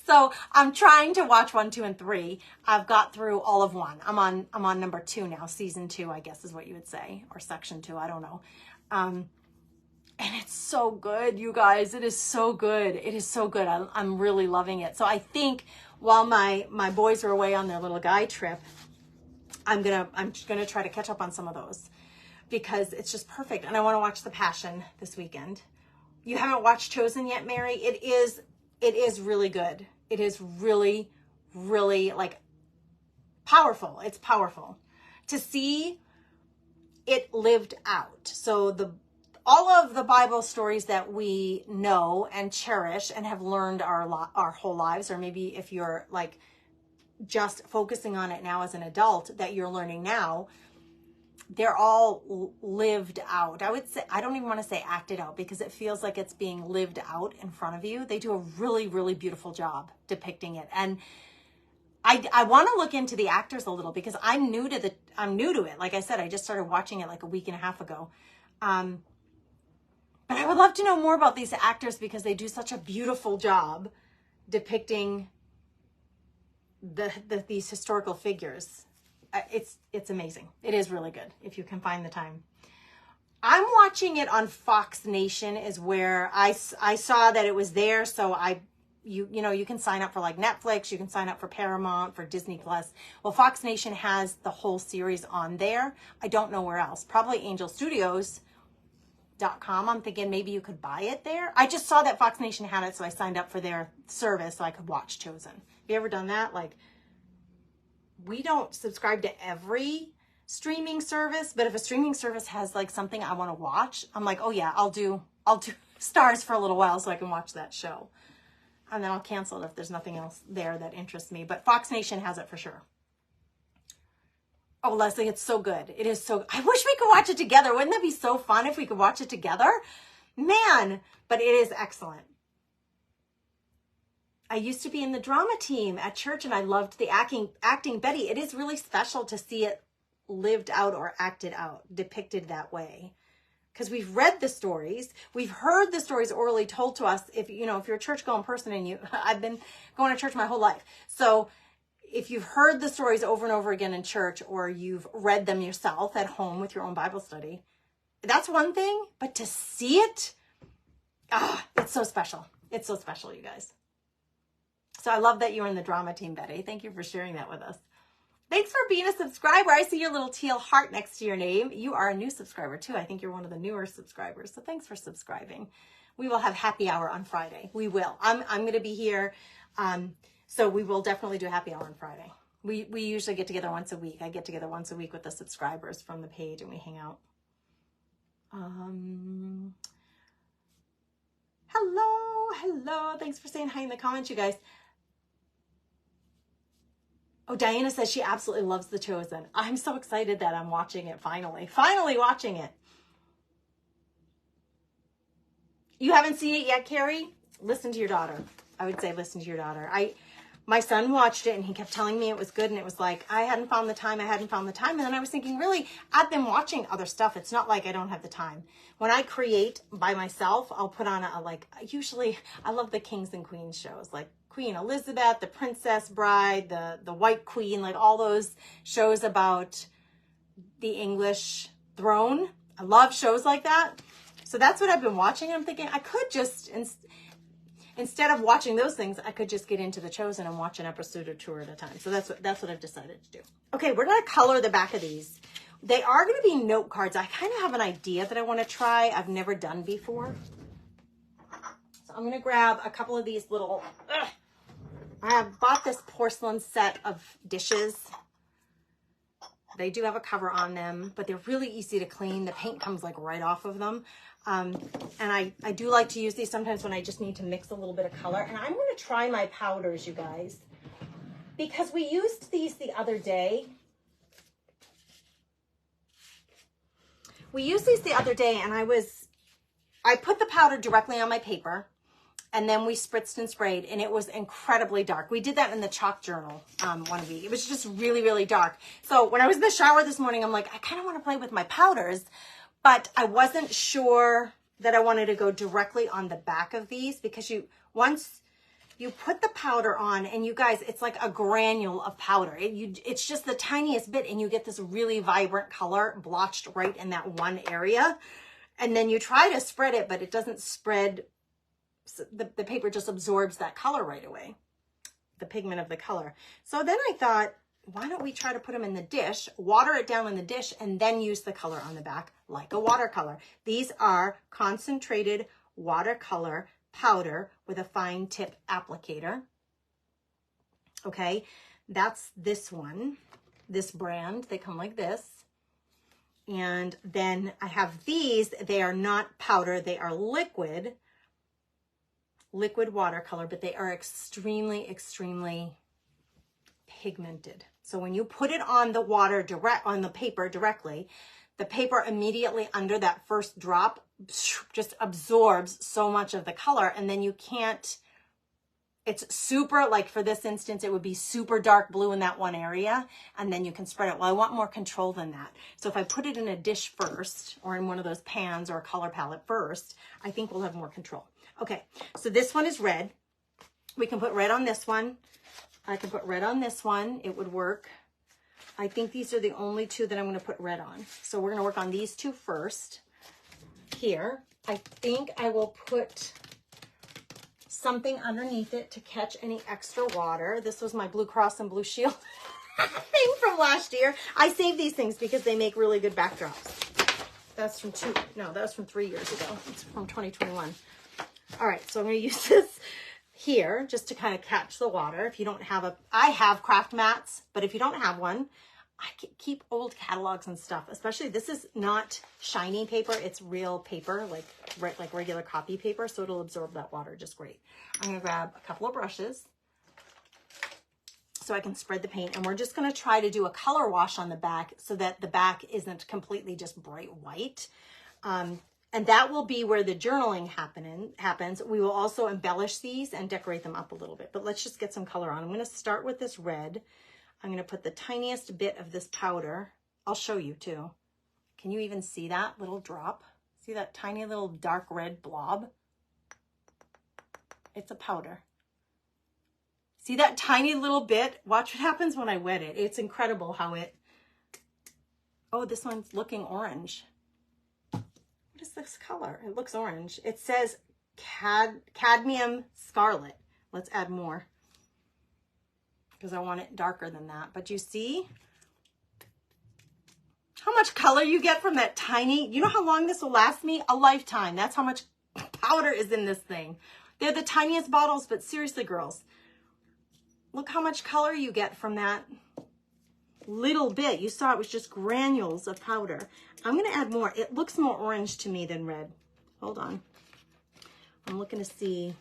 Speaker 1: So I'm trying to watch 1, 2, and 3. I've got through all of 1. I'm on number 2 now. Season 2, I guess is what you would say. Or section 2. I don't know. And it's so good, you guys. It is so good. It is so good. I'm really loving it. So I think while my boys are away on their little guy trip, I'm gonna try to catch up on some of those because it's just perfect. And I want to watch The Passion this weekend. You haven't watched Chosen yet, Mary? It is really good. It is really, really like powerful. It's powerful to see it lived out. So all of the Bible stories that we know and cherish and have learned our whole lives, or maybe if you're like just focusing on it now as an adult that you're learning now, they're all lived out. I would say, I don't even want to say acted out because it feels like it's being lived out in front of you. They do a really, really beautiful job depicting it. And I want to look into the actors a little because I'm new to it. Like I said, I just started watching it like a week and a half ago. But I would love to know more about these actors because they do such a beautiful job depicting these historical figures. It's amazing. It is really good if you can find the time. I'm watching it on Fox Nation is where I saw that it was there. So you can sign up for like Netflix, you can sign up for Paramount, for Disney Plus. Well, Fox Nation has the whole series on there. I don't know where else. Probably angelstudios.com. I'm thinking maybe you could buy it there. I just saw that Fox Nation had it, so I signed up for their service so I could watch Chosen. Have you ever done that? Like, we don't subscribe to every streaming service, but if a streaming service has like something I want to watch, I'm like, oh yeah, I'll do Stars for a little while so I can watch that show. And then I'll cancel it if there's nothing else there that interests me. But Fox Nation has it for sure. Oh, Leslie, it's so good. It is so, I wish we could watch it together. Wouldn't that be so fun if we could watch it together? Man, but it is excellent. I used to be in the drama team at church and I loved the acting. Betty, it is really special to see it lived out or acted out, depicted that way. Because we've read the stories, we've heard the stories orally told to us. If you're a church-going person and I've been going to church my whole life. So if you've heard the stories over and over again in church, or you've read them yourself at home with your own Bible study, that's one thing. But to see it, it's so special. It's so special, you guys. So I love that you're in the drama team, Betty. Thank you for sharing that with us. Thanks for being a subscriber. I see your little teal heart next to your name. You are a new subscriber too. I think you're one of the newer subscribers. So thanks for subscribing. We will have happy hour on Friday. We will. I'm going to be here. So we will definitely do happy hour on Friday. We usually get together once a week. I get together once a week with the subscribers from the page and we hang out. Hello. Thanks for saying hi in the comments, you guys. Oh, Diana says she absolutely loves The Chosen. I'm so excited that I'm watching it finally. Finally watching it. You haven't seen it yet, Carrie? Listen to your daughter. I would say listen to your daughter. My son watched it and he kept telling me it was good, and it was like, I hadn't found the time. And then I was thinking, really, I've been watching other stuff. It's not like I don't have the time. When I create by myself, I'll put on usually I love the kings and queens shows, like Queen Elizabeth, the Princess Bride, the White Queen, like all those shows about the English throne. I love shows like that. So that's what I've been watching. I'm thinking I could just, instead of watching those things, I could just get into The Chosen and watch an episode or two at a time. So that's what I've decided to do. Okay, we're going to color the back of these. They are going to be note cards. I kind of have an idea that I want to try. I've never done before. So I'm going to grab a couple of these little, I have bought this porcelain set of dishes. They do have a cover on them, but they're really easy to clean. The paint comes like right off of them. And I do like to use these sometimes when I just need to mix a little bit of color. And I'm going to try my powders, you guys, because we used these the other day. And I put the powder directly on my paper, and then we spritzed and sprayed, and it was incredibly dark. We did that in the chalk journal one week. It was just really, really dark. So when I was in the shower this morning, I'm like, I kind of want to play with my powders, but I wasn't sure that I wanted to go directly on the back of these, because once you put the powder on, and you guys, it's like a granule of powder. It's just the tiniest bit, and you get this really vibrant color blotched right in that one area. And then you try to spread it, but it doesn't spread. The paper just absorbs that color right away, the pigment of the color. So then I thought, why don't we try to put them in the dish, water it down in the dish, and then use the color on the back like a watercolor. These are concentrated watercolor powder with a fine tip applicator. Okay, that's this one, this brand. They come like this. And then I have these. They are not powder, they are liquid watercolor, but they are extremely, extremely pigmented. So when you put it on the on the paper directly, the paper immediately under that first drop just absorbs so much of the color, and then you can't, it's super, like for this instance, it would be super dark blue in that one area, and then you can spread it. Well, I want more control than that. So if I put it in a dish first, or in one of those pans or a color palette first, I think we'll have more control. Okay, so this one is red. We can put red on this one. I can put red on this one. It would work. I think these are the only two that I'm going to put red on. So we're going to work on these two first. Here, I think I will put something underneath it to catch any extra water. This was my Blue Cross and Blue Shield thing from last year. I save these things because they make really good backdrops. That's from that was from 3 years ago. It's from 2021. All right, so I'm going to use this here just to kind of catch the water. If you don't have I have craft mats, but if you don't have one, I keep old catalogs and stuff. Especially, this is not shiny paper. It's real paper, like regular copy paper, so it'll absorb that water just great. I'm going to grab a couple of brushes so I can spread the paint, and we're just going to try to do a color wash on the back so that the back isn't completely just bright white. And that will be where the journaling happens. We will also embellish these and decorate them up a little bit, but let's just get some color on. I'm going to start with this red. I'm going to put the tiniest bit of this powder. I'll show you too. Can you even see that little drop? See that tiny little dark red blob? It's a powder. See that tiny little bit? Watch what happens when I wet it. It's incredible how oh, this one's looking orange. What is this color? It looks orange. It says cadmium scarlet. Let's add more because I want it darker than that. But you see how much color you get from that tiny, you know how long this will last me? A lifetime. That's how much powder is in this thing. They're the tiniest bottles, but seriously, girls, Look how much color you get from that little bit. You saw it was just granules of powder. I'm going to add more. It looks more orange to me than red. Hold on. I'm looking to see.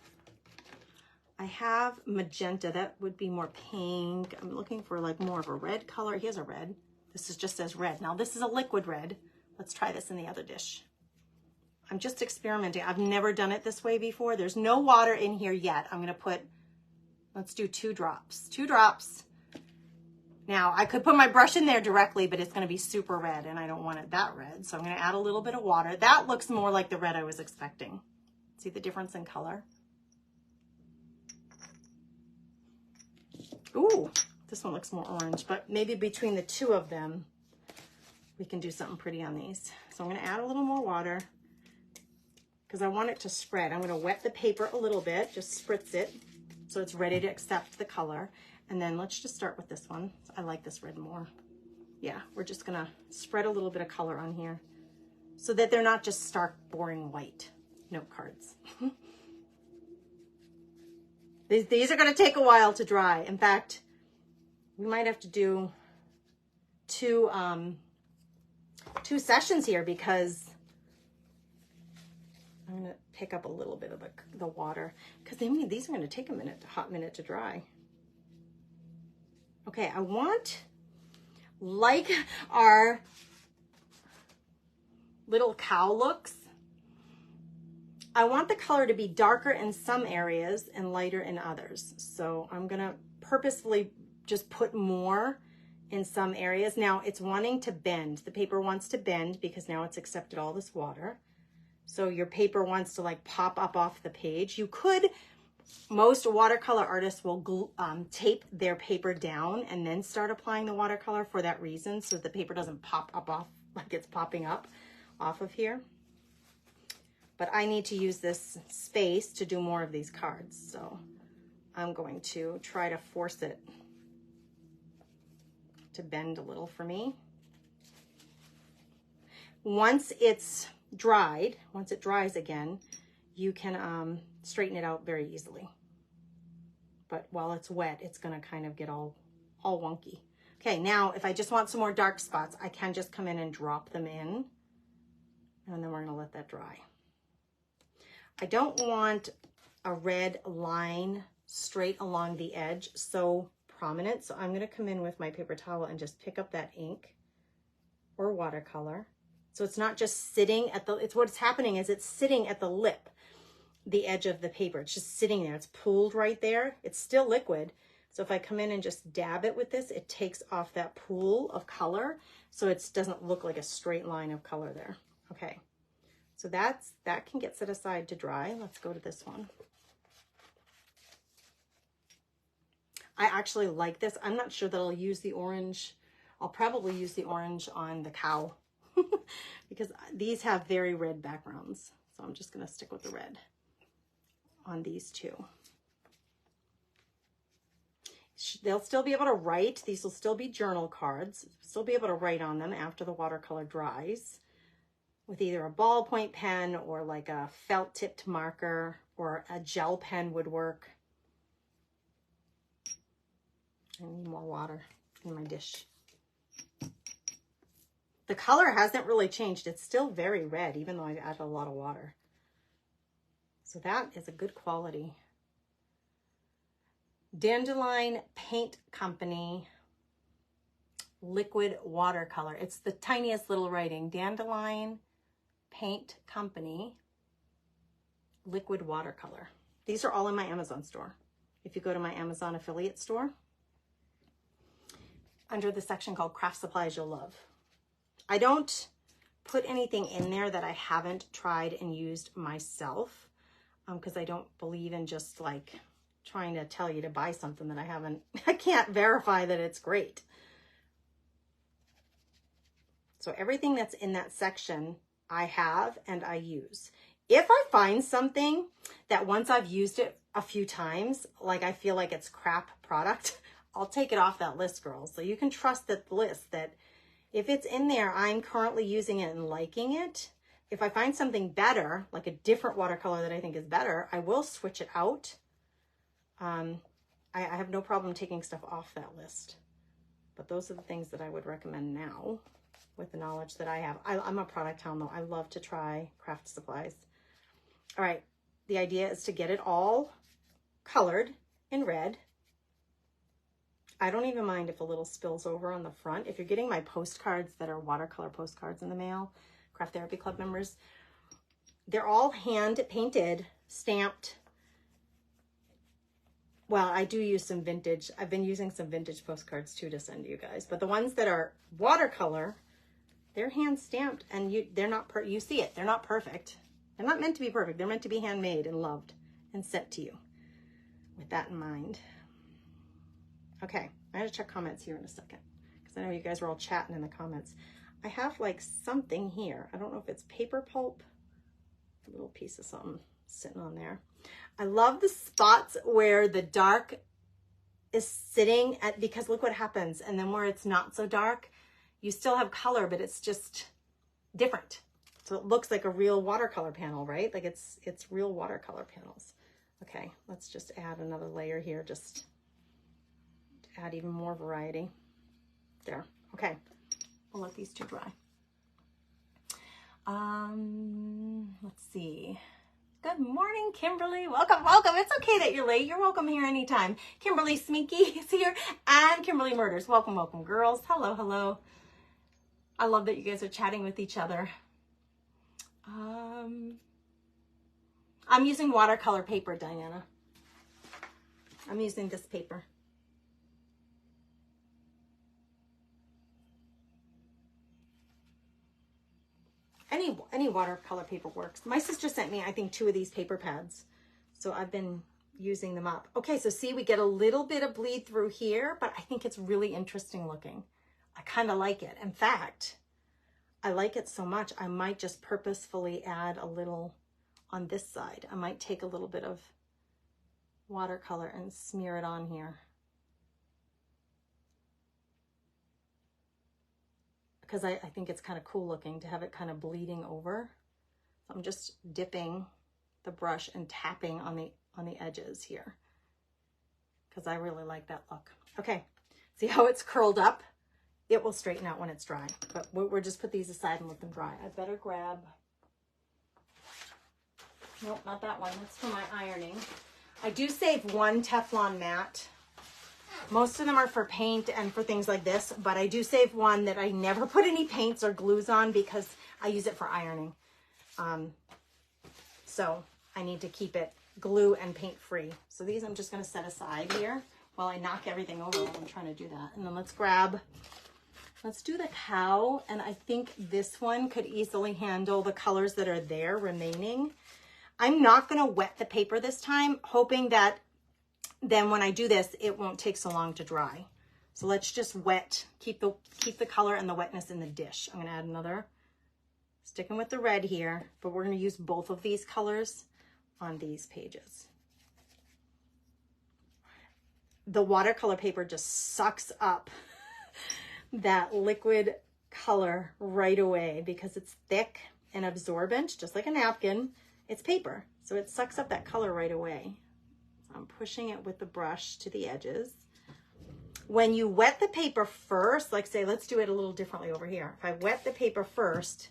Speaker 1: I have magenta. That would be more pink. I'm looking for like more of a red color. Here's a red. This is just as red. Now this is a liquid red. Let's try this in the other dish. I'm just experimenting. I've never done it this way before. There's no water in here yet. I'm going to put, let's do 2 drops. 2 drops. Now I could put my brush in there directly, but it's going to be super red and I don't want it that red. So I'm going to add a little bit of water. That looks more like the red I was expecting. See the difference in color? Ooh, this one looks more orange, but maybe between the 2 of them, we can do something pretty on these. So I'm going to add a little more water because I want it to spread. I'm going to wet the paper a little bit, just spritz it so it's ready to accept the color. And then let's just start with this one. I like this red more. Yeah, we're just going to spread a little bit of color on here so that they're not just stark, boring white note cards. These are going to take a while to dry. In fact, we might have to do two sessions here because I'm going to pick up a little bit of the water because these are going to take a hot minute to dry. Okay, I want, like our little cow looks, I want the color to be darker in some areas and lighter in others. So I'm gonna purposefully just put more in some areas. Now it's wanting to bend. The paper wants to bend because now it's accepted all this water. So your paper wants to like pop up off the page. You could, most watercolor artists will tape their paper down and then start applying the watercolor for that reason, so the paper doesn't pop up off like it's popping up off of here. But I need to use this space to do more of these cards. So I'm going to try to force it to bend a little for me. Once it's dried, once it dries again, you can straighten it out very easily. But while it's wet, it's gonna kind of get all wonky. Okay, now if I just want some more dark spots, I can just come in and drop them in. And then we're gonna let that dry. I don't want a red line straight along the edge so prominent. So I'm going to come in with my paper towel and just pick up that ink or watercolor. So it's not just sitting at what's happening is it's sitting at the lip, the edge of the paper. It's just sitting there. It's pooled right there. It's still liquid. So if I come in and just dab it with this, it takes off that pool of color. So it doesn't look like a straight line of color there. Okay. So that can get set aside to dry. Let's go to this one. I actually like this. I'm not sure that I'll use the orange. I'll probably use the orange on the cow because these have very red backgrounds. So I'm just going to stick with the red on these 2. They'll still be able to write. These will still be journal cards. Still be able to write on them after the watercolor dries, with either a ballpoint pen or like a felt tipped marker, or a gel pen would work. I need more water in my dish. The color hasn't really changed. It's still very red, even though I've added a lot of water. So that is a good quality. Dandelion Paint Company liquid watercolor. It's the tiniest little writing. Dandelion Paint Company liquid watercolor. These are all in my Amazon store. If you go to my Amazon affiliate store, under the section called Craft Supplies You'll Love. I don't put anything in there that I haven't tried and used myself, because I don't believe in just like trying to tell you to buy something that I can't verify that it's great. So everything that's in that section I have and I use. If I find something that once I've used it a few times, like I feel like it's crap product, I'll take it off that list, girls. So you can trust that list, that if it's in there, I'm currently using it and liking it. If I find something better, like a different watercolor that I think is better, I will switch it out. I I have no problem taking stuff off that list. But those are the things that I would recommend now with the knowledge that I have. I'm a product hound though. I love to try craft supplies. All right, the idea is to get it all colored in red. I don't even mind if a little spills over on the front. If you're getting my postcards that are watercolor postcards in the mail, Craft Therapy Club members, they're all hand painted, stamped. Well, I do use some vintage. I've been using some vintage postcards too to send you guys. But the ones that are watercolor, they're hand stamped, and they're not you see it. They're not perfect. They're not meant to be perfect. They're meant to be handmade and loved and sent to you. With that in mind. Okay, I gotta check comments here in a second because I know you guys are all chatting in the comments. I have like something here. I don't know if it's paper pulp, a little piece of something sitting on there. I love the spots where the dark is sitting at, because look what happens. And then where it's not so dark, you still have color, but it's just different. So it looks like a real watercolor panel, right? Like it's real watercolor panels. Okay, let's just add another layer here, just to add even more variety. There, okay. We'll let these two dry. Let's see. Good morning, Kimberly. Welcome, welcome. It's okay that you're late. You're welcome here anytime. Kimberly Sminky is here, and Kimberly Murders. Welcome, welcome, girls. Hello, hello. I love that you guys are chatting with each other. I'm using watercolor paper, Diana. I'm using this paper. Any watercolor paper works. My sister sent me, I think, 2 of these paper pads. So I've been using them up. Okay, so see, we get a little bit of bleed through here, but I think it's really interesting looking. I kind of like it. In fact, I like it so much, I might just purposefully add a little on this side. I might take a little bit of watercolor and smear it on here. Because I think it's kind of cool looking to have it kind of bleeding over. So I'm just dipping the brush and tapping on the edges here because I really like that look. Okay, see how it's curled up? It will straighten out when it's dry, but we'll just put these aside and let them dry. I better grab, nope, not that one. That's for my ironing. I do save one Teflon mat. Most of them are for paint and for things like this, but I do save one that I never put any paints or glues on because I use it for ironing. So I need to keep it glue and paint free. So these I'm just going to set aside here while I knock everything over while I'm trying to do that. And then let's do the cow. And I think this one could easily handle the colors that are there remaining. I'm not going to wet the paper this time, hoping that then when I do this, it won't take so long to dry. So let's just keep the color and the wetness in the dish. I'm going to add another, sticking with the red here, but we're going to use both of these colors on these pages. The watercolor paper just sucks up that liquid color right away because it's thick and absorbent, just like a napkin. It's paper, so it sucks up that color right away. I'm pushing it with the brush to the edges. When you wet the paper first, like say, let's do it a little differently over here. If I wet the paper first,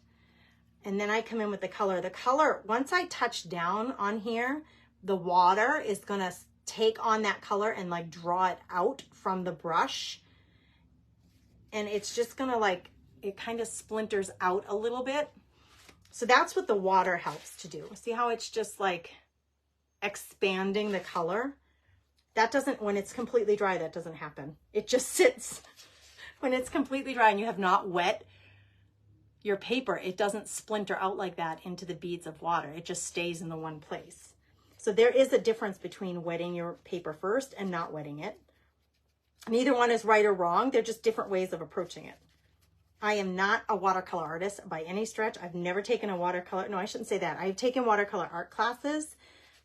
Speaker 1: and then I come in with the color, once I touch down on here, the water is gonna take on that color and like draw it out from the brush. And it's just gonna like, it kind of splinters out a little bit. So that's what the water helps to do. See how it's just like expanding the color? That doesn't, when it's completely dry, that doesn't happen. It just sits. When it's completely dry and you have not wet your paper, it doesn't splinter out like that into the beads of water. It just stays in the one place. So there is a difference between wetting your paper first and not wetting it. Neither one is right or wrong. They're just different ways of approaching it. I am not a watercolor artist by any stretch. I've never taken a watercolor, no, I shouldn't say that. I've taken watercolor art classes,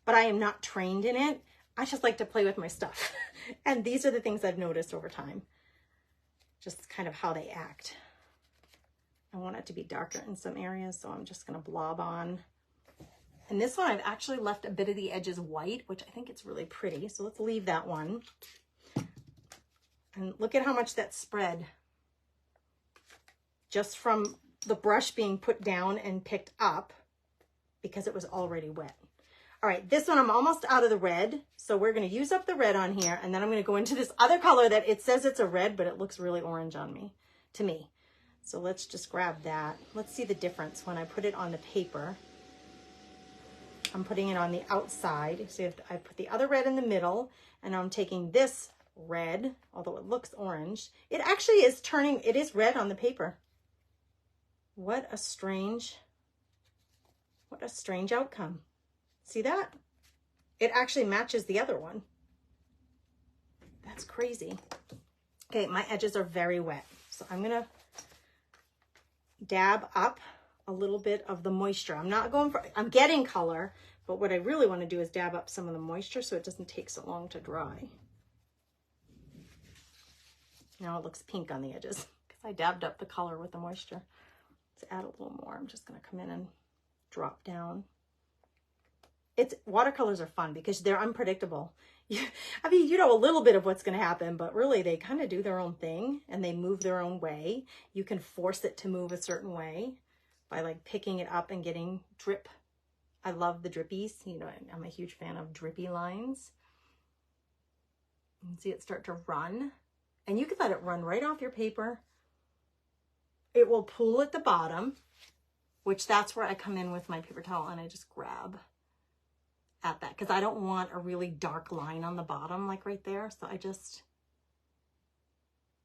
Speaker 1: but I am not trained in it. I just like to play with my stuff. And these are the things I've noticed over time. Just kind of how they act. I want it to be darker in some areas, so I'm just gonna blob on And this one, I've actually left a bit of the edges white, which I think it's really pretty. So let's leave that one. And look at how much that spread just from the brush being put down and picked up because it was already wet. All right, this one I'm almost out of the red. So we're gonna use up the red on here, and then I'm gonna go into this other color that it says it's a red, but it looks really orange on me, to me. So let's just grab that. Let's see the difference when I put it on the paper. I'm putting it on the outside. So I put the other red in the middle, and I'm taking this red, although it looks orange. It actually is turning, it is red on the paper. What a strange outcome. See that? It actually matches the other one. That's crazy. Okay, my edges are very wet. So I'm gonna dab up a little bit of the moisture. I'm getting color, but what I really want to do is dab up some of the moisture so it doesn't take so long to dry. Now it looks pink on the edges because I dabbed up the color with the moisture. Let's add a little more. I'm just going to come in and drop down. Watercolors are fun because they're unpredictable. I mean, you know a little bit of what's going to happen, but really they kind of do their own thing and they move their own way. You can force it to move a certain way by like picking it up and getting drip. I love the drippies. You know, I'm a huge fan of drippy lines. You can see it start to run, and you can let it run right off your paper. It will pool at the bottom, which that's where I come in with my paper towel and I just grab at that because I don't want a really dark line on the bottom like right there. So I just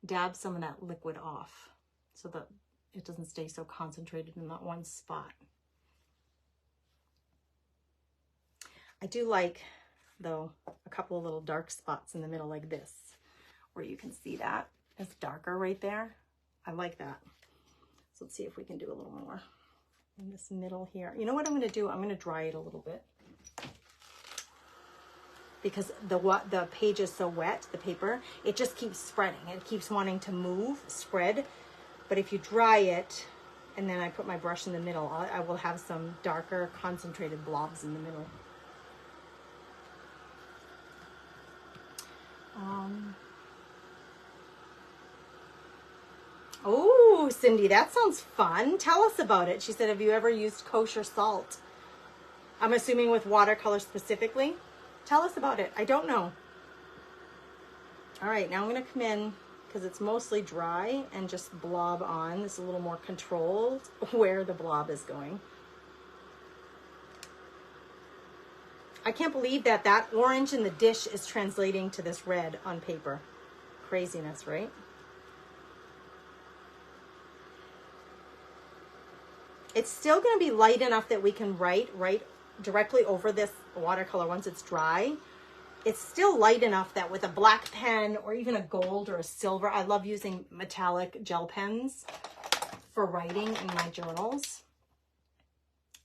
Speaker 1: dab some of that liquid off so that it doesn't stay so concentrated in that one spot. I do like, though, a couple of little dark spots in the middle like this, where you can see that it's darker right there. I like that. So let's see if we can do a little more in this middle here. You know what I'm going to do? I'm going to dry it a little bit because the page is so wet, the paper, it just keeps spreading. It keeps wanting to move, spread. But if you dry it and then I put my brush in the middle, I will have some darker concentrated blobs in the middle. Oh, Cindy, that sounds fun. Tell us about it. She said, have you ever used kosher salt? I'm assuming with watercolor specifically. Tell us about it. I don't know. All right, now I'm going to come in because it's mostly dry and just blob on. This is a little more controlled where the blob is going. I can't believe that orange in the dish is translating to this red on paper. Craziness, right? It's still going to be light enough that we can write directly over this watercolor once it's dry. It's still light enough that with a black pen or even a gold or a silver, I love using metallic gel pens for writing in my journals.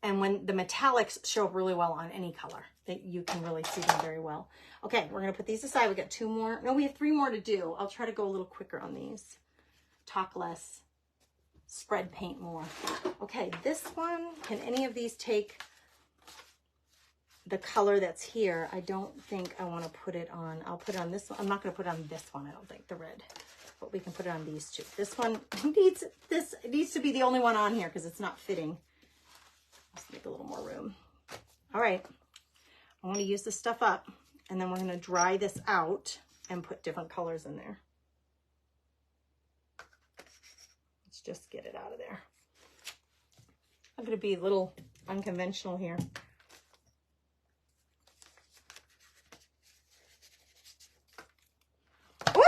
Speaker 1: And when the metallics show up really well on any color, that you can really see them very well. Okay, we're going to put these aside. We got 2 more. No, we have 3 more to do. I'll try to go a little quicker on these. Talk less, spread paint more. Okay, this one, can any of these take the color that's here? I don't think I want to put it on. I'll put it on this one. I'm not going to put it on this one, I don't think, the red. But we can put it on these 2. This one needs to be the only one on here because it's not fitting. Let's make a little more room. All right, I want to use this stuff up, and then we're going to dry this out and put different colors in there. Let's just get it out of there. I'm going to be a little unconventional here. Woo!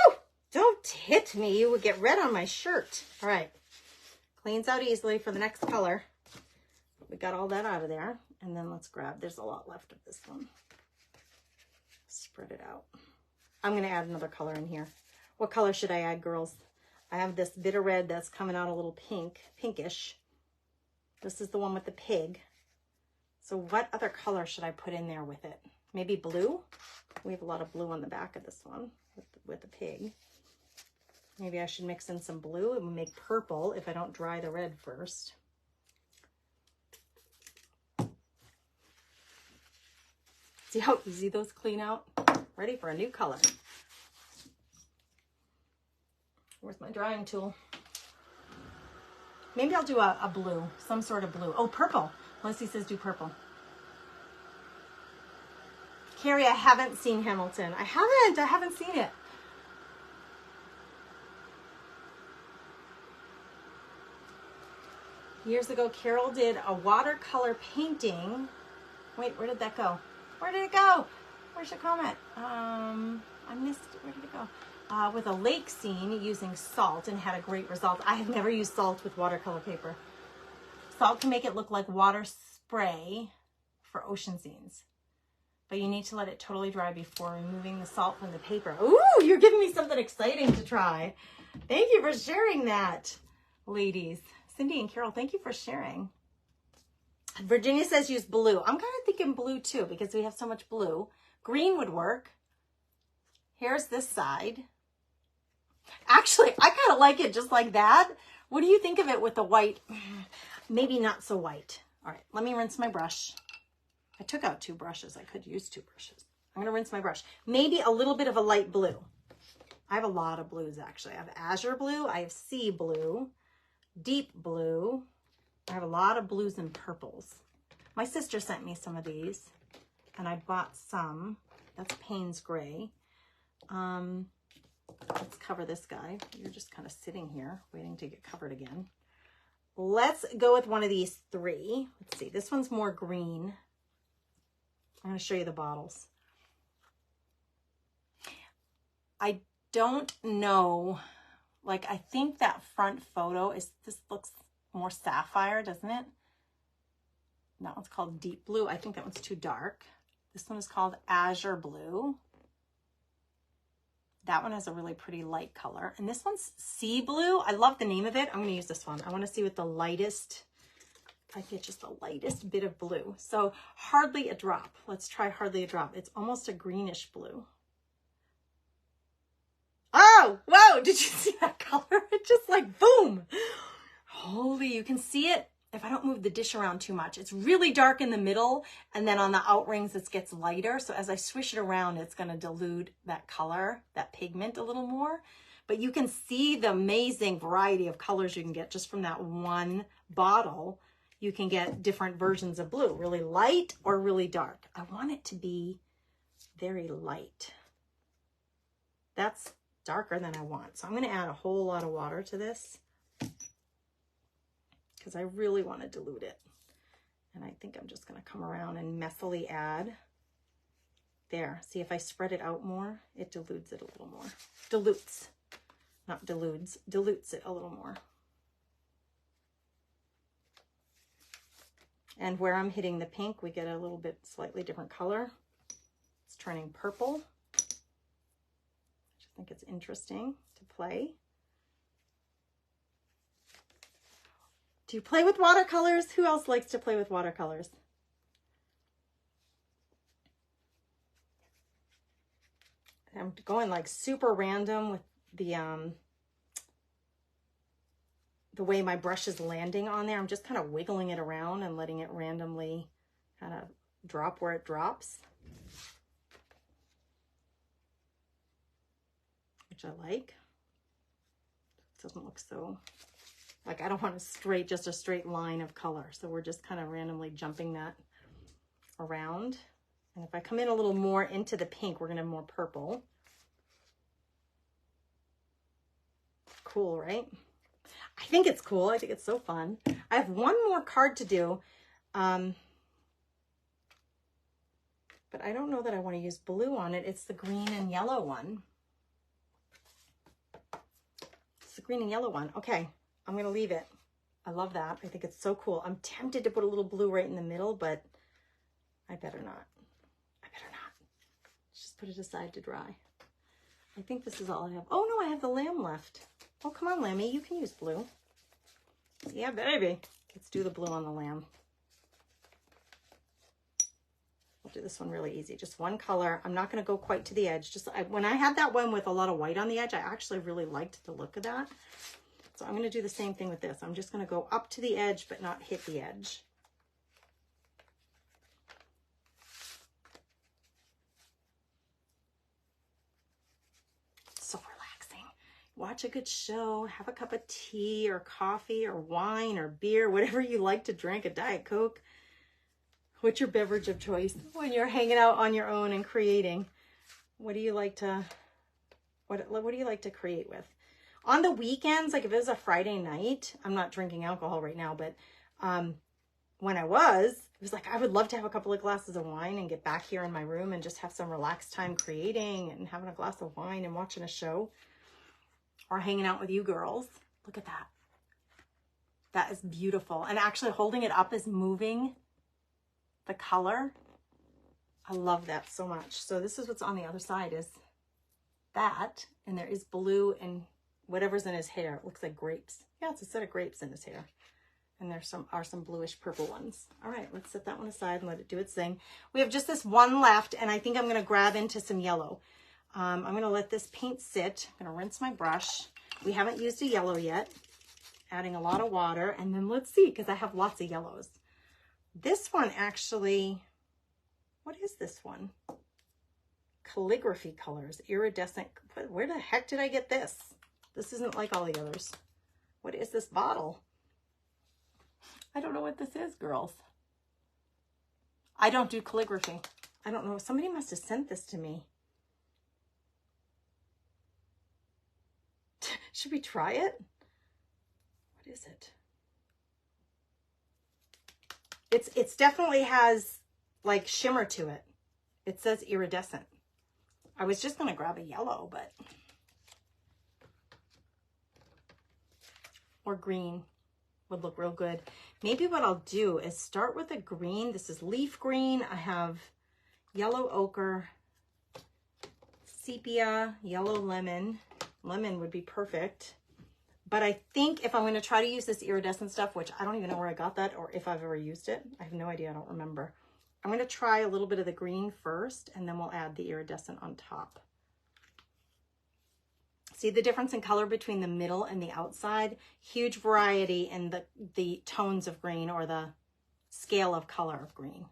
Speaker 1: Don't hit me. You would get red on my shirt. All right. Cleans out easily for the next color. We got all that out of there. And then let's grab, there's a lot left of this one. Spread it out. I'm going to add another color in here. What color should I add, girls? I have this bitter red that's coming out a little pinkish. This is the one with the pig. So what other color should I put in there with it? Maybe blue? We have a lot of blue on the back of this one with the pig. Maybe I should mix in some blue and make purple if I don't dry the red first. See how easy those clean out? Ready for a new color. Where's my drying tool? Maybe I'll do a blue, some sort of blue. Oh, purple. Leslie says do purple. Carrie, I haven't seen Hamilton. I haven't seen it. Years ago, Carol did a watercolor painting. Wait, where did that go? Where did it go? Where's your comment? I missed it. Where did it go? With a lake scene using salt and had a great result. I have never used salt with watercolor paper. Salt can make it look like water spray for ocean scenes. But you need to let it totally dry before removing the salt from the paper. Ooh, you're giving me something exciting to try. Thank you for sharing that, ladies. Cindy and Carol, thank you for sharing. Virginia says use blue. I'm kind of thinking blue too because we have so much blue. Green would work. Here's this side. Actually, I kind of like it just like that. What do you think of it with the white? Maybe not so white. All right, let me rinse my brush. I took out 2 brushes. I could use 2 brushes. I'm going to rinse my brush. Maybe a little bit of a light blue. I have a lot of blues, actually. I have azure blue. I have sea blue, deep blue. I have a lot of blues and purples. My sister sent me some of these, and I bought some. That's Payne's Gray. Let's cover this guy. You're just kind of sitting here waiting to get covered again. Let's go with one of these 3. Let's see. This one's more green. I'm going to show you the bottles. I don't know. Like, I think that front photo is, this looks more sapphire, doesn't it? That one's called deep blue. I think that one's too dark. This one is called azure blue. That one has a really pretty light color. And this one's sea blue. I love the name of it. I'm going to use this one. I want to see what the lightest, if I get just the lightest bit of blue. So hardly a drop. Let's try hardly a drop. It's almost a greenish blue. Oh, whoa. Did you see that color? It just like boom. Holy, you can see it. If I don't move the dish around too much, it's really dark in the middle, and then on the outrings it gets lighter. So as I swish it around, it's going to dilute that color, that pigment a little more. But you can see the amazing variety of colors you can get just from that one bottle. You can get different versions of blue, really light or really dark. I want it to be very light. That's darker than I want. So I'm going to add a whole lot of water to this, because I really want to dilute it. And I think I'm just going to come around and messily add. There, see if I spread it out more, it dilutes it a little more. Dilutes, not dilutes, dilutes it a little more. And where I'm hitting the pink, we get a little bit slightly different color. It's turning purple, which I think it's interesting to play. Do you play with watercolors? Who else likes to play with watercolors? I'm going like super random with the way my brush is landing on there. I'm just kind of wiggling it around and letting it randomly kind of drop where it drops, which I like. It doesn't look so... like, I don't want just a straight line of color. So we're just kind of randomly jumping that around. And if I come in a little more into the pink, we're going to have more purple. Cool, right? I think it's cool. I think it's so fun. I have one more card to do. But I don't know that I want to use blue on it. It's the green and yellow one. It's the green and yellow one. Okay. I'm going to leave it. I love that. I think it's so cool. I'm tempted to put a little blue right in the middle, but I better not. I better not. Just put it aside to dry. I think this is all I have. Oh, no, I have the lamb left. Oh, come on, Lammy. You can use blue. Yeah, baby. Let's do the blue on the lamb. We'll do this one really easy. Just one color. I'm not going to go quite to the edge. Just when I had that one with a lot of white on the edge, I actually really liked the look of that. So I'm going to do the same thing with this. I'm just going to go up to the edge, but not hit the edge. watch a good show, have a cup of tea or coffee or wine or beer, whatever you like to drink, a Diet Coke. What's your beverage of choice when you're hanging out on your own and creating? What do you like to, what do you like to create with? On the weekends, like if it was a Friday night, I'm not drinking alcohol right now, but when I was, it was like, I would love to have a couple of glasses of wine and get back here in my room and just have some relaxed time creating and having a glass of wine and watching a show or hanging out with you girls. Look at that. That is beautiful. And actually holding it up is moving the color. I love that so much. So this is what's on the other side is that, and there is blue and whatever's in his hair. It looks like grapes. Yeah, it's a set of grapes in his hair. And there are some bluish purple ones. All right, let's set that one aside and let it do its thing. We have just this one left, and I think I'm gonna grab into some yellow. I'm gonna let this paint sit. I'm gonna rinse my brush. We haven't used a yellow yet. Adding a lot of water, and then let's see, because I have lots of yellows. This one actually, what is this one? Calligraphy colors, iridescent. Where the heck did I get this? This isn't like all the others. What is this bottle? I don't know what this is, girls. I don't do calligraphy. I don't know. Somebody must have sent this to me. Should we try it? What is it? It's definitely has like shimmer to it. It says iridescent. I was just gonna grab a yellow, but or green would look real good. Maybe what I'll do is start with a green. This is leaf green. I have yellow ochre, sepia, yellow lemon. Lemon would be perfect. But I think if I'm going to try to use this iridescent stuff, which I don't even know where I got that or if I've ever used it. I have no idea. I don't remember. I'm going to try a little bit of the green first, and then we'll add the iridescent on top. See the difference in color between the middle and the outside? Huge variety in the tones of green or the scale of color of green.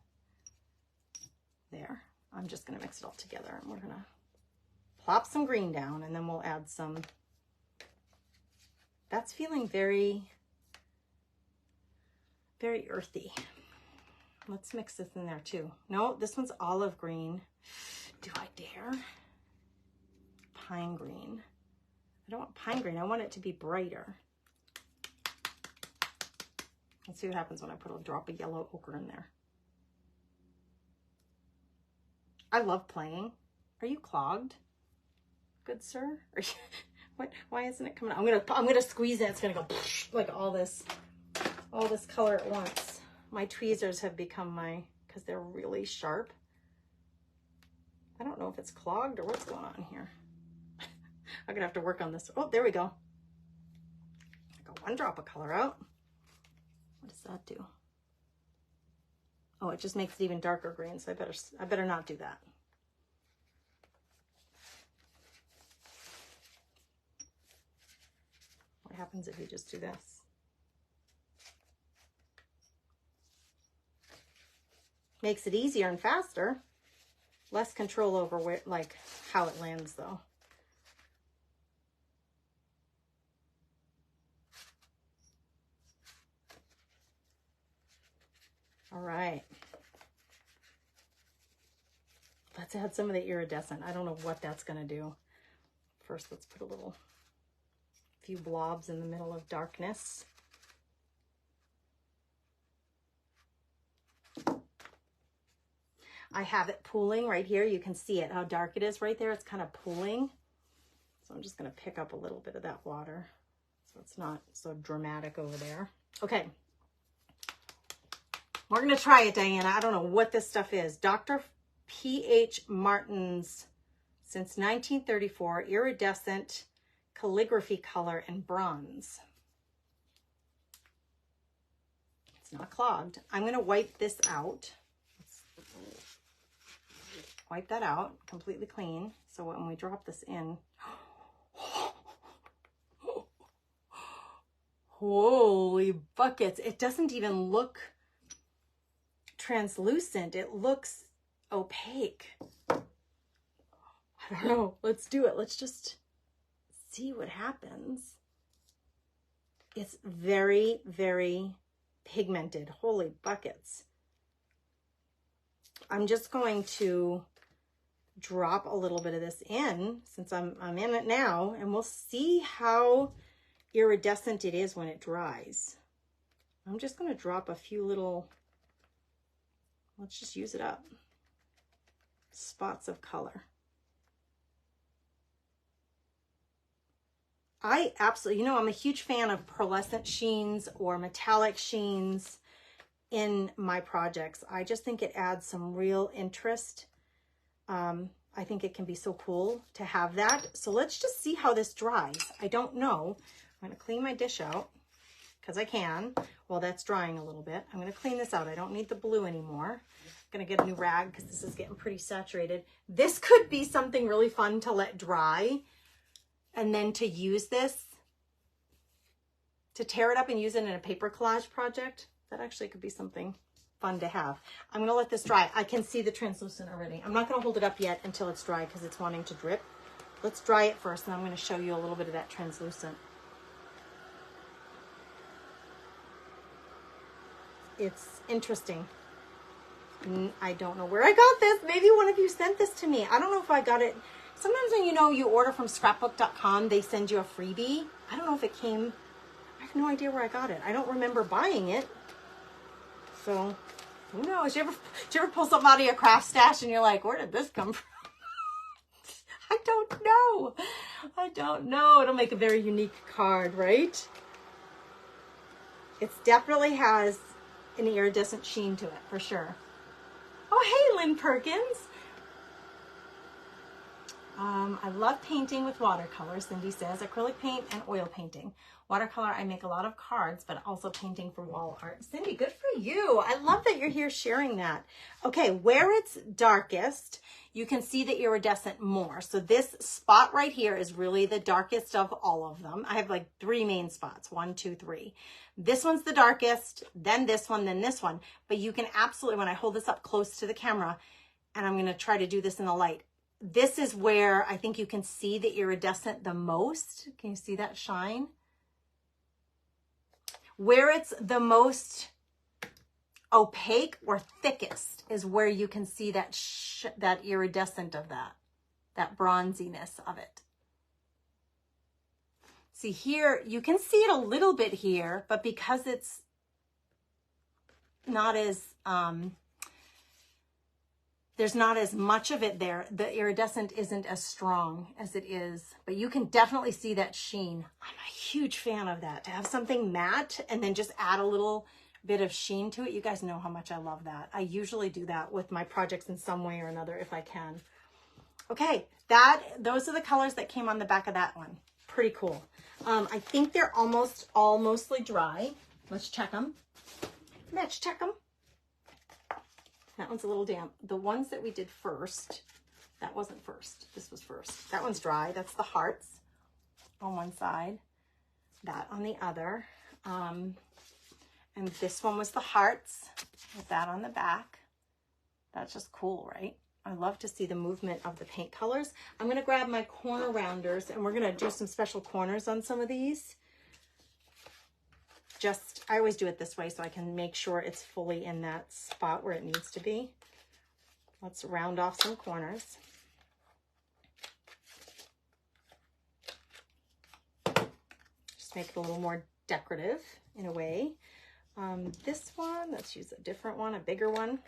Speaker 1: There. I'm just going to mix it all together, and we're going to plop some green down, and then we'll add some. That's feeling very, very earthy. Let's mix this in there too. No, this one's olive green. Do I dare? Pine green. I don't want pine green. I want it to be brighter. Let's see what happens when I put a drop of yellow ochre in there. I love playing. Are you clogged? Good sir? Are you, what? Why isn't it coming out? I'm gonna squeeze it. It's gonna go like all this color at once. My tweezers have become because they're really sharp. I don't know if it's clogged or what's going on here. I'm gonna have to work on this. Oh, there we go. I got one drop of color out. What does that do? Oh, it just makes it even darker green, so I better not do that. What happens if you just do this? Makes it easier and faster. Less control over where, like, how it lands though. All right. Let's add some of the iridescent. I don't know what that's gonna do. First, let's put a few blobs in the middle of darkness. I have it pooling right here. You can see it, how dark it is right there. It's kind of pooling. So I'm just gonna pick up a little bit of that water so it's not so dramatic over there. Okay. We're gonna try it, Diana. I don't know what this stuff is. Dr. P.H. Martin's, since 1934, iridescent calligraphy color in bronze. It's not clogged. I'm gonna wipe this out. Wipe that out completely clean. So when we drop this in, holy buckets. It doesn't even look translucent. It looks opaque. I don't know. Let's do it. Let's just see what happens. It's very, very pigmented. Holy buckets. I'm just going to drop a little bit of this in since I'm in it now, and we'll see how iridescent it is when it dries. I'm just going to drop a few little, let's just use it up, spots of color. I absolutely, I'm a huge fan of pearlescent sheens or metallic sheens in my projects. I just think it adds some real interest. I think it can be so cool to have that. So let's just see how this dries. I don't know. I'm going to clean my dish out because I can while that's drying a little bit. I'm going to clean this out. I don't need the blue anymore. I'm going to get a new rag because this is getting pretty saturated. This could be something really fun to let dry. And then to use this, to tear it up and use it in a paper collage project, that actually could be something fun to have. I'm gonna let this dry. I can see the translucent already. I'm not gonna hold it up yet until it's dry because it's wanting to drip. Let's dry it first, and I'm gonna show you a little bit of that translucent. It's interesting. I don't know where I got this. Maybe one of you sent this to me. I don't know if I got it. Sometimes when you order from scrapbook.com, they send you a freebie. I don't know if it came, I have no idea where I got it. I don't remember buying it. So, who knows? Did you ever pull something out of your craft stash and you're like, where did this come from? I don't know. I don't know. It'll make a very unique card, right? It definitely has an iridescent sheen to it, for sure. Oh, hey, Lynn Perkins. I love painting with watercolor, Cindy says. Acrylic paint and oil painting. Watercolor, I make a lot of cards, but also painting for wall art. Cindy, good for you. I love that you're here sharing that. Okay, where it's darkest, you can see the iridescent more. So this spot right here is really the darkest of all of them. I have like 3 main spots, 1, 2, 3. This one's the darkest, then this one, then this one. But you can absolutely, when I hold this up close to the camera, and I'm gonna try to do this in the light, this is where I think you can see the iridescent the most. Can you see that shine? Where it's the most opaque or thickest is where you can see that that iridescent of that bronziness of it. See here, you can see it a little bit here, but because it's not as, there's not as much of it there, the iridescent isn't as strong as it is, but you can definitely see that sheen. I'm a huge fan of that, to have something matte and then just add a little bit of sheen to it. You guys know how much I love that. I usually do that with my projects in some way or another if I can. Okay, those are the colors that came on the back of that one. Pretty cool. I think they're almost all mostly dry. Let's check them. Let's check them. That one's a little damp. The ones that we did first, that wasn't first. This was first. That one's dry. That's the hearts on one side, that on the other. And this one was the hearts with that on the back. That's just cool, right? I love to see the movement of the paint colors. I'm going to grab my corner rounders and we're going to do some special corners on some of these. I always do it this way so I can make sure it's fully in that spot where it needs to be. Let's round off some corners. Just make it a little more decorative in a way. This one, let's use a different one, a bigger one.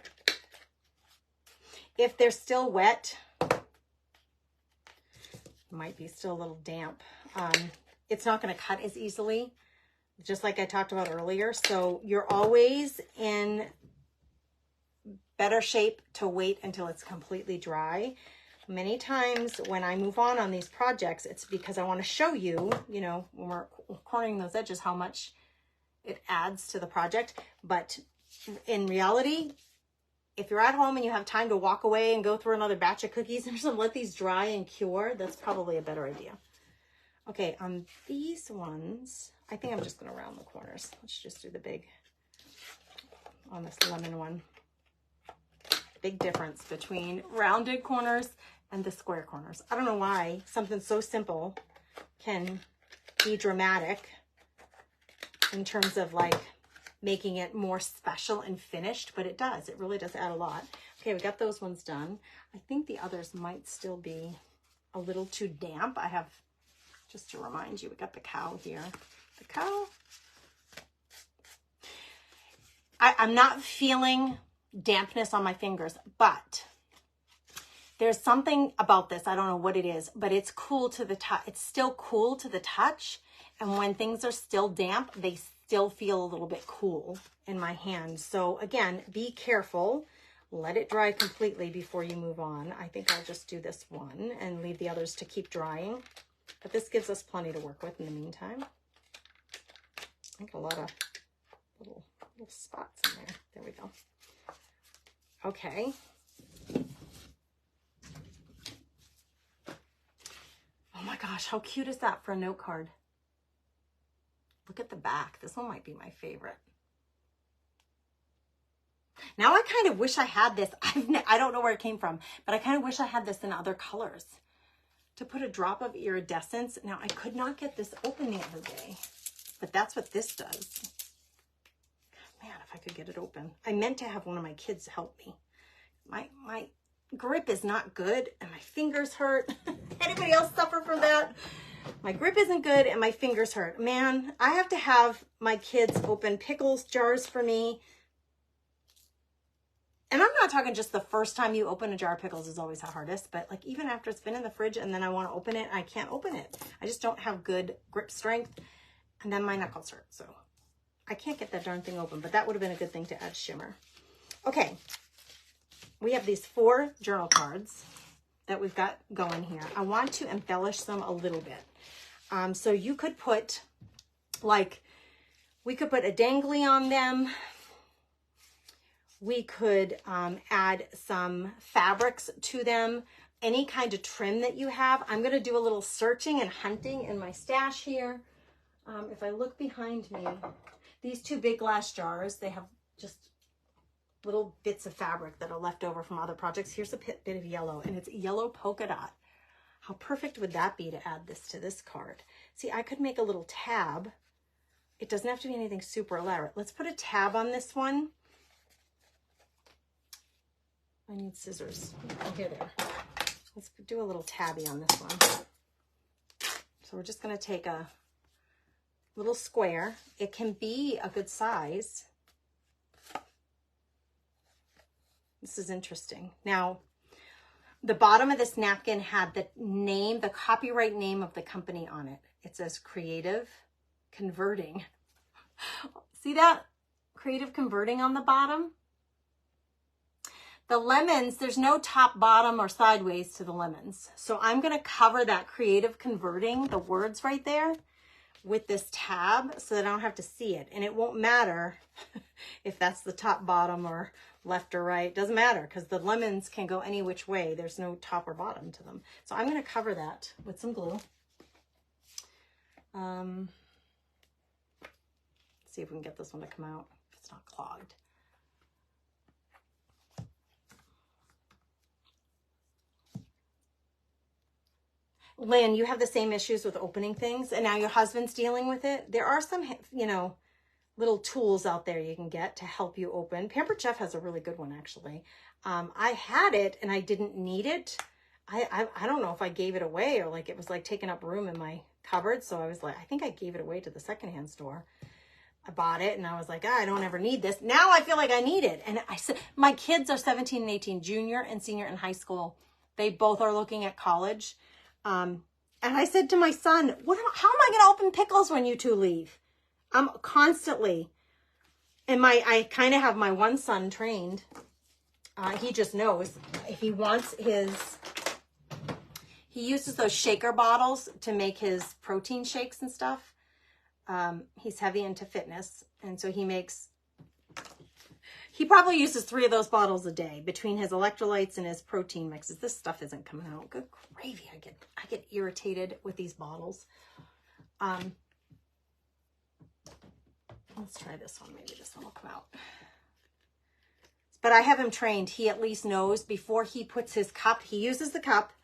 Speaker 1: If they're still wet, might be still a little damp. It's not going to cut as easily, just like I talked about earlier. So you're always in better shape to wait until it's completely dry. Many times when I move on these projects, it's because I want to show you, when we're cornering those edges, how much it adds to the project. But in reality, if you're at home and you have time to walk away and go through another batch of cookies and just let these dry and cure, that's probably a better idea. Okay, on these ones, I think I'm just going to round the corners. Let's just do the big on this lemon one. Big difference between rounded corners and the square corners. I don't know why something so simple can be dramatic in terms of like making it more special and finished, but it does. It really does add a lot. Okay, we got those ones done. I think the others might still be a little too damp. I have, just to remind you, we got the cow here. The cow. I'm not feeling dampness on my fingers, but there's something about this. I don't know what it is, but it's cool to the touch. It's still cool to the touch. And when things are still damp, they still feel a little bit cool in my hand. So again, be careful. Let it dry completely before you move on. I think I'll just do this one and leave the others to keep drying. But this gives us plenty to work with in the meantime. I think a lot of little spots in there. There we go. Okay. Oh my gosh, how cute is that for a note card? Look at the back. This one might be my favorite. Now I kind of wish I had this. I don't know where it came from, but I kind of wish I had this in other colors to put a drop of iridescence. Now I could not get this open the other day, but that's what this does. Man, if I could get it open. I meant to have one of my kids help me. My grip is not good and my fingers hurt. Anybody else suffer from that? My grip isn't good and my fingers hurt. Man, I have to have my kids open pickles jars for me. And I'm not talking just the first time you open a jar of pickles is always the hardest, but like even after it's been in the fridge and then I want to open it, I can't open it. I just don't have good grip strength and then my knuckles hurt. So I can't get that darn thing open, but that would have been a good thing to add shimmer. Okay, we have these 4 journal cards that we've got going here. I want to embellish them a little bit. So you could put, like, we could put a dangly on them. We could add some fabrics to them, any kind of trim that you have. I'm going to do a little searching and hunting in my stash here. If I look behind me, these 2 big glass jars, they have just little bits of fabric that are left over from other projects. Here's a bit of yellow, and it's yellow polka dot. How perfect would that be to add this to this card? See, I could make a little tab. It doesn't have to be anything super elaborate. Let's put a tab on this one. I need scissors. Oh, here they are. Let's do a little tabby on this one. So we're just going to take a little square. It can be a good size. This is interesting. Now, the bottom of this napkin had the name, the copyright name of the company on it. It says Creative Converting. See that? Creative Converting on the bottom. The lemons, there's no top, bottom, or sideways to the lemons. So I'm going to cover that Creative Converting, the words right there, with this tab so that I don't have to see it. And it won't matter if that's the top, bottom, or left or right. It doesn't matter because the lemons can go any which way. There's no top or bottom to them. So I'm going to cover that with some glue. See if we can get this one to come out if it's not clogged. Lynn, you have the same issues with opening things and now your husband's dealing with it. There are some, you know, little tools out there you can get to help you open. Pampered Chef has a really good one, actually. I had it and I didn't need it. I don't know if I gave it away or like it was like taking up room in my cupboard. So I was like, I think I gave it away to the secondhand store. I bought it and I was like, I don't ever need this. Now I feel like I need it. And I said, my kids are 17 and 18, junior and senior in high school. They both are looking at college. And I said to my son, how am I going to open pickles when you 2 leave? I'm constantly, and I kind of have my one son trained. He just knows if he wants he uses those shaker bottles to make his protein shakes and stuff. He's heavy into fitness. And so he probably uses 3 of those bottles a day between his electrolytes and his protein mixes. This stuff isn't coming out. Good gravy. I get irritated with these bottles. Let's try this one. Maybe this one will come out. But I have him trained. He at least knows before he puts his cup, he uses the cup,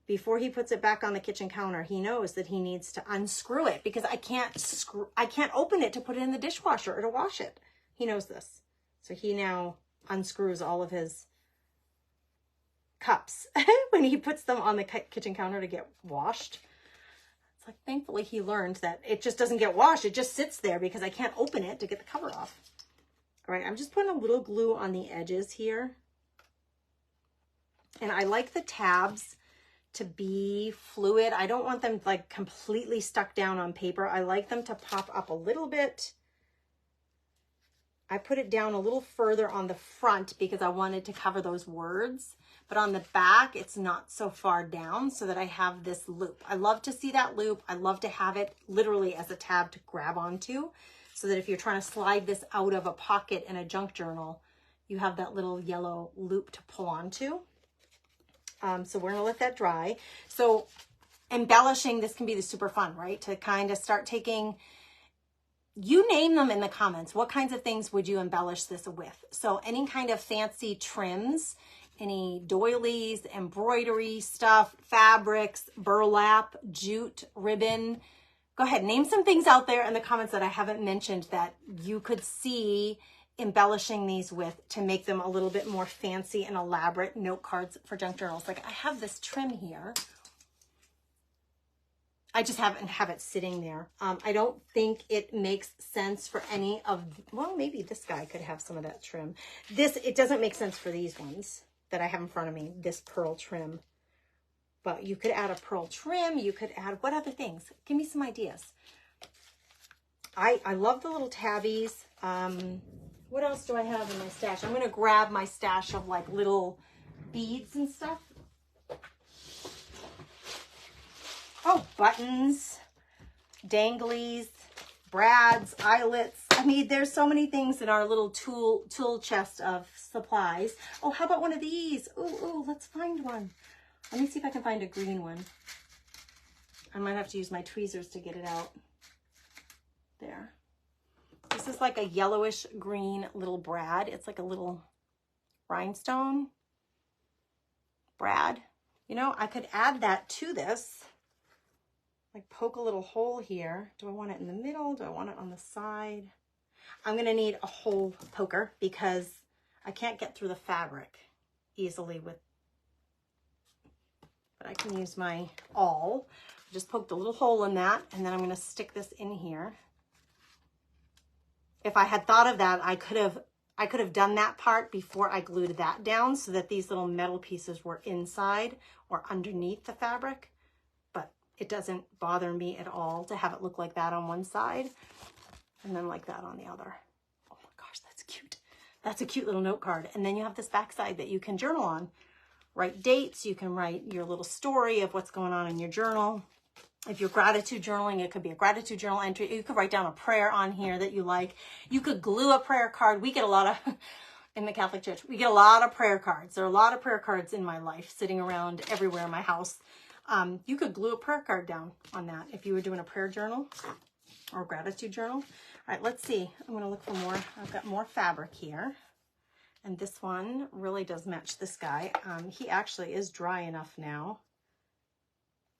Speaker 1: before he puts it back on the kitchen counter, he knows that he needs to unscrew it because I can't open it to put it in the dishwasher or to wash it. He knows this. So he now unscrews all of his cups when he puts them on the kitchen counter to get washed. It's like, thankfully he learned that it just doesn't get washed. It just sits there because I can't open it to get the cover off. All right, I'm just putting a little glue on the edges here. And I like the tabs to be fluid. I don't want them like completely stuck down on paper. I like them to pop up a little bit. I put it down a little further on the front because I wanted to cover those words, but on the back, it's not so far down so that I have this loop. I love to see that loop. I love to have it literally as a tab to grab onto so that if you're trying to slide this out of a pocket in a junk journal, you have that little yellow loop to pull onto. So we're gonna let that dry. So embellishing, this can be super fun, right? To kind of start taking, you name them in the comments. What kinds of things would you embellish this with? So any kind of fancy trims, any doilies, embroidery stuff, fabrics, burlap, jute, ribbon. Go ahead, name some things out there in the comments that I haven't mentioned that you could see embellishing these with to make them a little bit more fancy and elaborate note cards for junk journals. Like I have this trim here. I just have it sitting there. I don't think it makes sense for any of, well, maybe this guy could have some of that trim. It doesn't make sense for these ones that I have in front of me, this pearl trim. But you could add a pearl trim. You could add, what other things? Give me some ideas. I love the little tabbies. What else do I have in my stash? I'm going to grab my stash of like little beads and stuff. Oh, buttons, danglies, brads, eyelets. I mean, there's so many things in our little tool chest of supplies. Oh, how about one of these? Ooh, let's find one. Let me see if I can find a green one. I might have to use my tweezers to get it out. There. This is like a yellowish green little brad. It's like a little rhinestone brad. You know, I could add that to this. Like poke a little hole here. Do I want it in the middle? Do I want it on the side? I'm going to need a hole poker because I can't get through the fabric easily with, but I can use my awl. I just poked a little hole in that and then I'm going to stick this in here. If I had thought of that, I could have done that part before I glued that down so that these little metal pieces were inside or underneath the fabric, but it doesn't bother me at all to have it look like that on one side and then like that on the other. Oh my gosh, that's cute. That's a cute little note card. And then you have this back side that you can journal on. Write dates, you can write your little story of what's going on in your journal. If you're gratitude journaling, it could be a gratitude journal entry. You could write down a prayer on here that you like. You could glue a prayer card. We get a lot of, in the Catholic Church, we get a lot of prayer cards. There are a lot of prayer cards in my life sitting around everywhere in my house. You could glue a prayer card down on that if you were doing a prayer journal or gratitude journal. All right, let's see. I'm going to look for more. I've got more fabric here. And this one really does match this guy. He actually is dry enough now.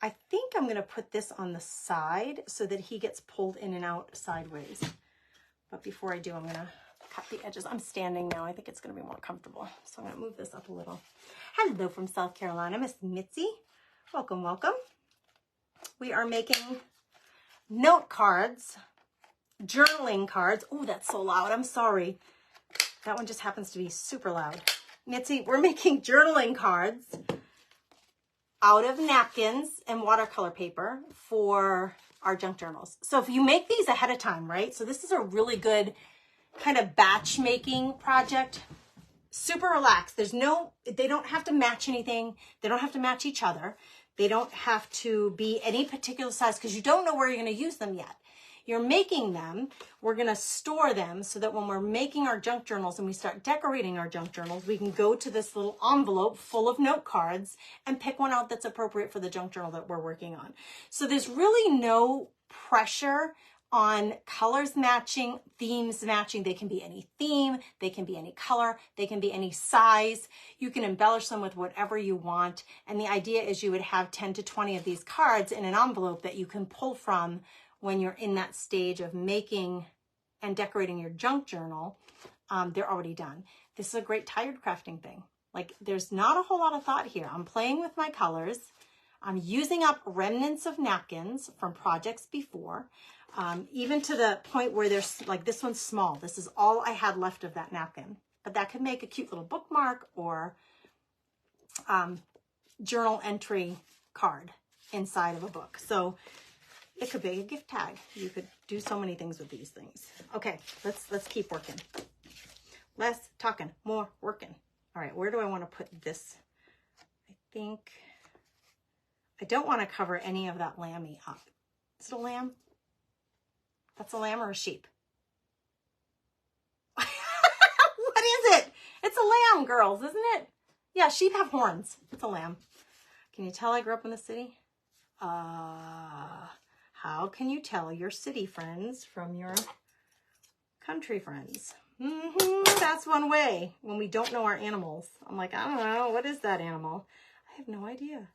Speaker 1: I think I'm going to put this on the side so that he gets pulled in and out sideways. But before I do, I'm going to cut the edges. I'm standing now. I think it's going to be more comfortable. So I'm going to move this up a little. Hello from South Carolina, Miss Mitzi. Welcome, welcome. We are making note cards, journaling cards. Oh, that's so loud. I'm sorry. That one just happens to be super loud. Mitzi, we're making journaling cards out of napkins and watercolor paper for our junk journals. So if you make these ahead of time, right? So this is a really good kind of batch making project. Super relaxed. They don't have to match anything. They don't have to match each other. They don't have to be any particular size because you don't know where you're going to use them yet. You're making them, we're going to store them so that when we're making our junk journals and we start decorating our junk journals, we can go to this little envelope full of note cards and pick one out that's appropriate for the junk journal that we're working on. So there's really no pressure on colors matching, themes matching. They can be any theme, they can be any color, they can be any size. You can embellish them with whatever you want. And the idea is you would have 10 to 20 of these cards in an envelope that you can pull from when you're in that stage of making and decorating your junk journal. They're already done. This is a great tired crafting thing. Like, there's not a whole lot of thought here. I'm playing with my colors. I'm using up remnants of napkins from projects before. Even to the point where there's like, this one's small. This is all I had left of that napkin, but that could make a cute little bookmark or journal entry card inside of a book. So it could be a gift tag. You could do so many things with these things. Okay, let's keep working. Less talking, more working. All right, where do I want to put this? I think I don't want to cover any of that lammy up. Is it a lamb? That's a lamb or a sheep? What is it? It's a lamb, girls, isn't it? Yeah, sheep have horns. It's a lamb. Can you tell I grew up in the city? How can you tell your city friends from your country friends? That's one way when we don't know our animals. I'm like, I don't know. What is that animal? I have no idea.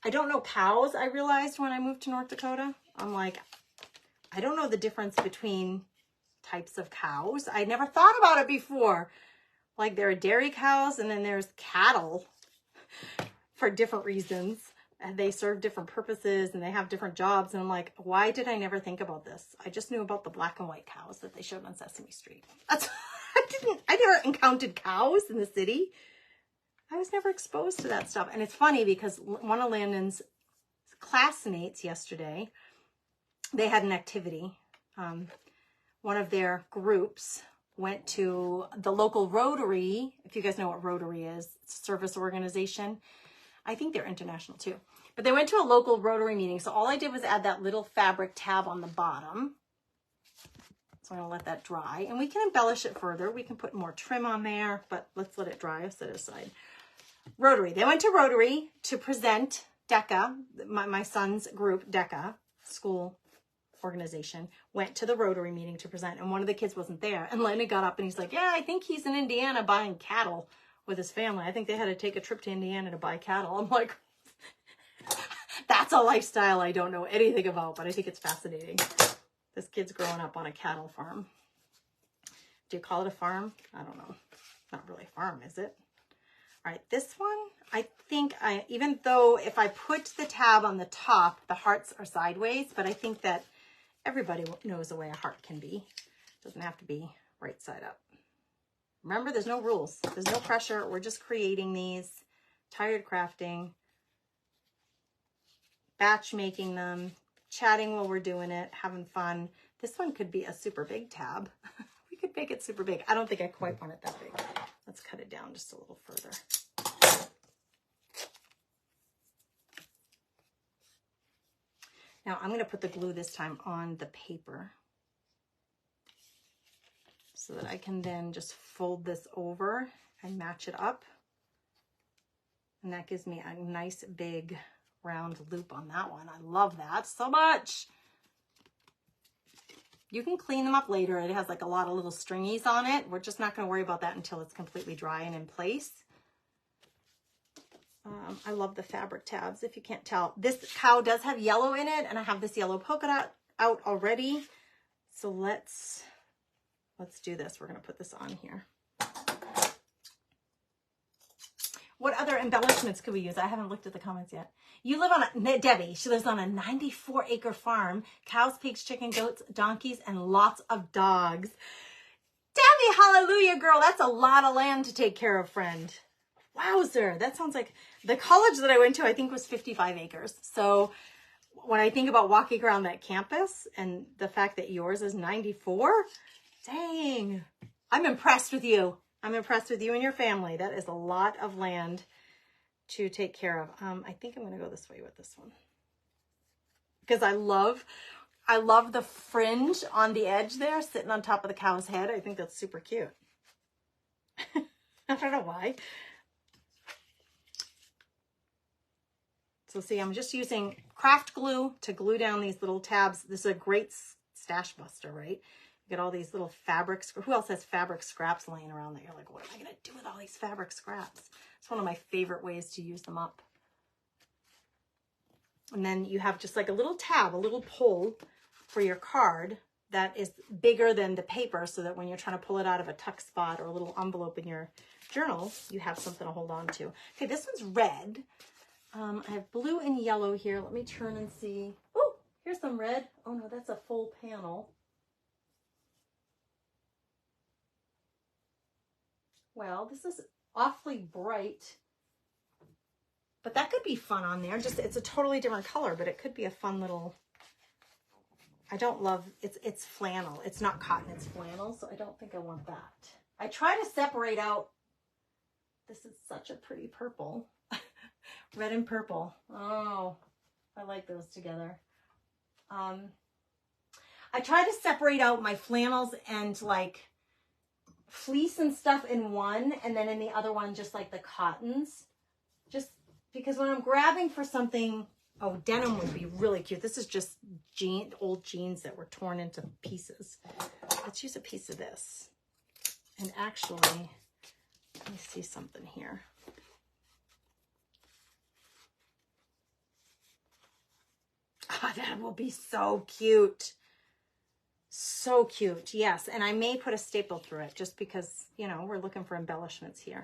Speaker 1: I don't know cows. I realized when I moved to North Dakota, I'm like, I don't know the difference between types of cows. I never thought about it before. Like, there are dairy cows and then there's cattle for different reasons. And they serve different purposes and they have different jobs. And I'm like, why did I never think about this? I just knew about the black and white cows that they showed on Sesame Street. That's, I never encountered cows in the city. I was never exposed to that stuff. And it's funny because one of Landon's classmates yesterday, they had an activity. One of their groups went to the local Rotary. If you guys know what Rotary is, it's a service organization. I think they're international too. But they went to a local Rotary meeting. So all I did was add that little fabric tab on the bottom. So I'm going to let that dry. And we can embellish it further. We can put more trim on there, but let's let it dry. I'll set it aside. Rotary. They went to Rotary to present DECA, my son's group, DECA, school organization, went to the Rotary meeting to present, and one of the kids wasn't there. And Lenny got up and he's like, yeah, I think he's in Indiana buying cattle with his family. I think they had to take a trip to Indiana to buy cattle. I'm like, that's a lifestyle I don't know anything about, but I think it's fascinating. This kid's growing up on a cattle farm. Do you call it a farm? I don't know. Not really a farm, is it? All right, this one, I think even though if I put the tab on the top, the hearts are sideways, but I think that everybody knows the way a heart can be. It doesn't have to be right side up. Remember, there's no rules. There's no pressure. We're just creating these, tired crafting, batch making them, chatting while we're doing it, having fun. This one could be a super big tab. We could make it super big. I don't think I quite want it that big. Let's cut it down just a little further. Now I'm going to put the glue this time on the paper so that I can then just fold this over and match it up. And that gives me a nice big round loop on that one. I love that so much. You can clean them up later. It has like a lot of little stringies on it. We're just not going to worry about that until it's completely dry and in place. I love the fabric tabs, if you can't tell. This cow does have yellow in it, and I have this yellow polka dot out already. So let's do this. We're going to put this on here. What other embellishments could we use? I haven't looked at the comments yet. You live on Debbie, she lives on a 94-acre farm. Cows, pigs, chicken, goats, donkeys, and lots of dogs. Debbie, hallelujah, girl. That's a lot of land to take care of, friend. Wowzer. That sounds like the college that I went to, I think, was 55 acres. So when I think about walking around that campus and the fact that yours is 94, dang, I'm impressed with you. I'm impressed with you and your family. That is a lot of land to take care of. I think I'm going to go this way with this one because I love the fringe on the edge there sitting on top of the cow's head. I think that's super cute. I don't know why. So see, I'm just using craft glue to glue down these little tabs. This is a great stash buster, right? You get all these little fabrics. Who else has fabric scraps laying around that you're like, what am I going to do with all these fabric scraps? It's one of my favorite ways to use them up. And then you have just like a little tab, a little pull for your card that is bigger than the paper, so that when you're trying to pull it out of a tuck spot or a little envelope in your journal, you have something to hold on to. Okay, this one's red. I have blue and yellow here. Let me turn and see. Oh, here's some red. Oh no, that's a full panel. Well, this is awfully bright, but that could be fun on there. Just, it's a totally different color, but it could be a fun little, I don't love, it's flannel. It's not cotton, it's flannel, so I don't think I want that. I try to separate out, this is such a pretty purple. Red and purple. Oh, I like those together. I try to separate out my flannels and like fleece and stuff in one, and then in the other one just like the cottons, just because when I'm grabbing for something, oh, denim would be really cute. This is just old jeans that were torn into pieces. Let's use a piece of this. And actually, let me see something here. Oh, that will be so cute. So cute, yes. And I may put a staple through it just because, you know, we're looking for embellishments here.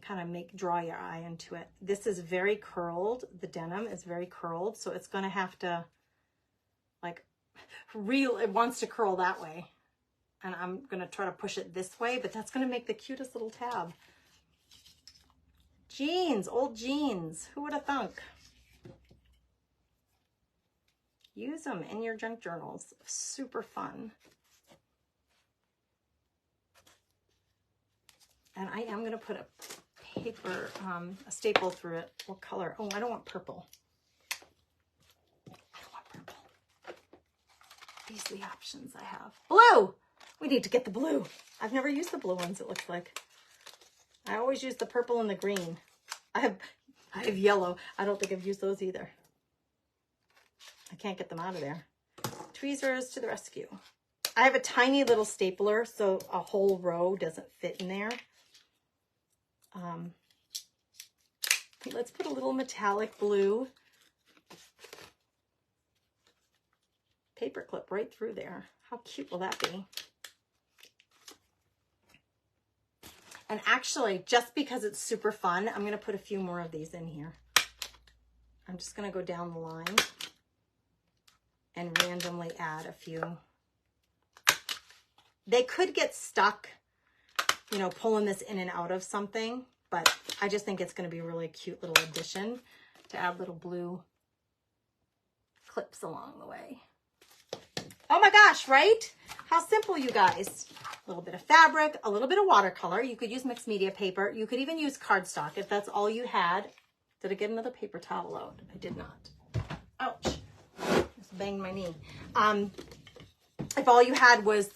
Speaker 1: Kind of draw your eye into it. This is very curled. The denim is very curled, so it's going to have to, like, it wants to curl that way. And I'm going to try to push it this way, but that's going to make the cutest little tab. Jeans, old jeans. Who would have thunk? Use them in your junk journals. Super fun. And I am going to put a paper, a staple through it. What color? Oh, I don't want purple. I don't want purple. These are the options I have. Blue! We need to get the blue. I've never used the blue ones, it looks like. I always use the purple and the green. I have yellow. I don't think I've used those either. I can't get them out of there. Tweezers to the rescue. I have a tiny little stapler, so a whole row doesn't fit in there. Let's put a little metallic blue paper clip right through there. How cute will that be? And actually, just because it's super fun, I'm going to put a few more of these in here. I'm just going to go down the line and randomly add a few. They could get stuck, you know, pulling this in and out of something, but I just think it's going to be a really cute little addition to add little blue clips along the way. Oh my gosh, right? How simple, you guys. A little bit of fabric, a little bit of watercolor. You could use mixed media paper. You could even use cardstock if that's all you had. Did I get another paper towel out? I did not. Ouch. Just banged my knee. If all you had was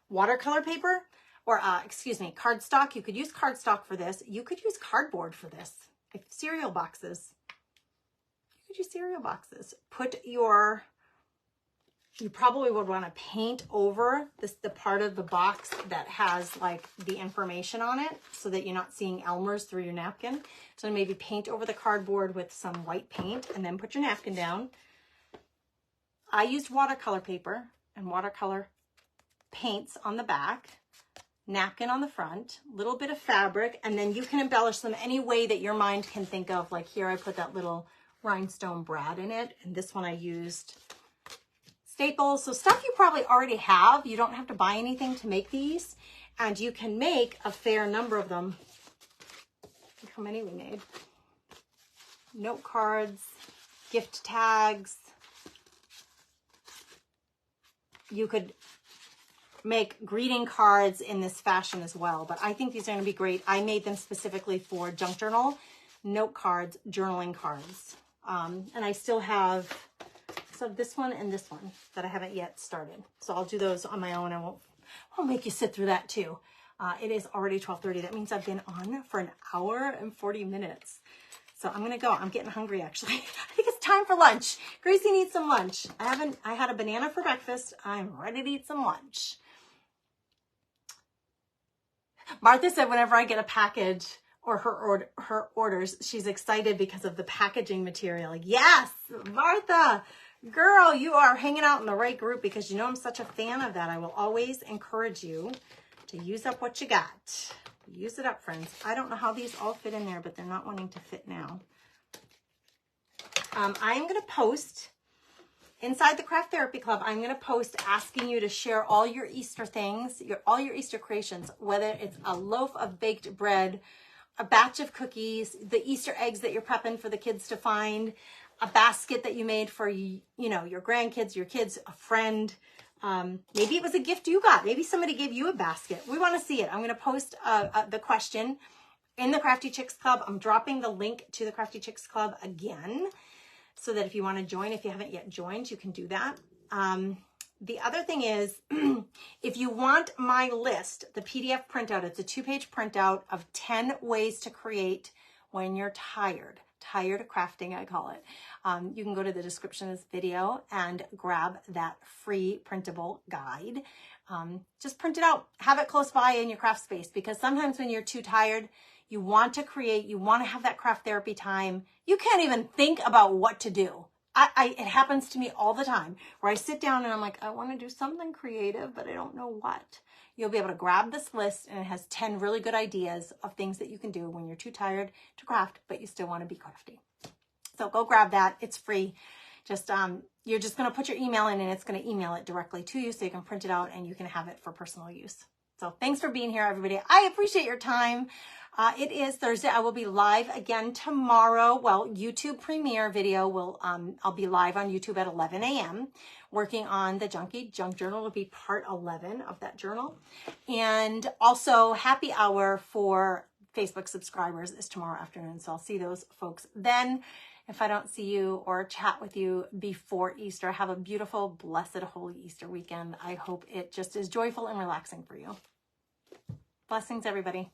Speaker 1: watercolor paper, or excuse me, cardstock, you could use cardstock for this. You could use cardboard for this. If cereal boxes, you could use cereal boxes. You probably would want to paint over the part of the box that has like the information on it so that you're not seeing Elmer's through your napkin. So maybe paint over the cardboard with some white paint and then put your napkin down. I used watercolor paper and watercolor paints on the back, napkin on the front, little bit of fabric, and then you can embellish them any way that your mind can think of. Like here I put that little rhinestone brad in it, and this one I used staples. So stuff you probably already have. You don't have to buy anything to make these, and you can make a fair number of them. Look how many we made. Note cards, gift tags. You could make greeting cards in this fashion as well, but I think these are going to be great. I made them specifically for junk journal, note cards, journaling cards. And I still have this one and this one that I haven't yet started. So I'll do those on my own. I won't make you sit through that too. It is already 12:30. That means I've been on for an hour and 40 minutes. So I'm going to go. I'm getting hungry actually. I think it's time for lunch. Gracie needs some lunch. I had a banana for breakfast. I'm ready to eat some lunch. Martha said whenever I get a package or her orders, she's excited because of the packaging material. Yes, Martha, girl, you are hanging out in the right group because you know I'm such a fan of that. I will always encourage you to use up what you got. Use it up, friends. I don't know how these all fit in there, but they're not wanting to fit now. I'm going to post inside the Craft Therapy Club. I'm going to post asking you to share all your Easter things, all your Easter creations, whether it's a loaf of baked bread, a batch of cookies, the Easter eggs that you're prepping for the kids to find, a basket that you made for, you know, your grandkids, your kids, a friend. Maybe it was a gift you got. Maybe somebody gave you a basket. We want to see it. I'm going to post the question in the Crafty Chicks Club. I'm dropping the link to the Crafty Chicks Club again, so that if you want to join, if you haven't yet joined, you can do that. The other thing is, if you want my list, the PDF printout, it's a 2-page printout of 10 ways to create when you're tired. Tired of crafting, I call it. You can go to the description of this video and grab that free printable guide. Just print it out. Have it close by in your craft space, because sometimes when you're too tired, you want to create, you want to have that craft therapy time. You can't even think about what to do. It happens to me all the time where I sit down and I'm like, I want to do something creative, but I don't know what. You'll be able to grab this list and it has 10 really good ideas of things that you can do when you're too tired to craft, but you still want to be crafty. So go grab that. It's free. Just, you're just going to put your email in and it's going to email it directly to you so you can print it out and you can have it for personal use. So thanks for being here, everybody. I appreciate your time. It is Thursday. I will be live again tomorrow. Well, YouTube premiere video will, I'll be live on YouTube at 11 a.m. working on the Junkie Junk Journal. Will be part 11 of that journal. And also happy hour for Facebook subscribers is tomorrow afternoon. So I'll see those folks then. If I don't see you or chat with you before Easter, have a beautiful, blessed, holy Easter weekend. I hope it just is joyful and relaxing for you. Blessings, everybody.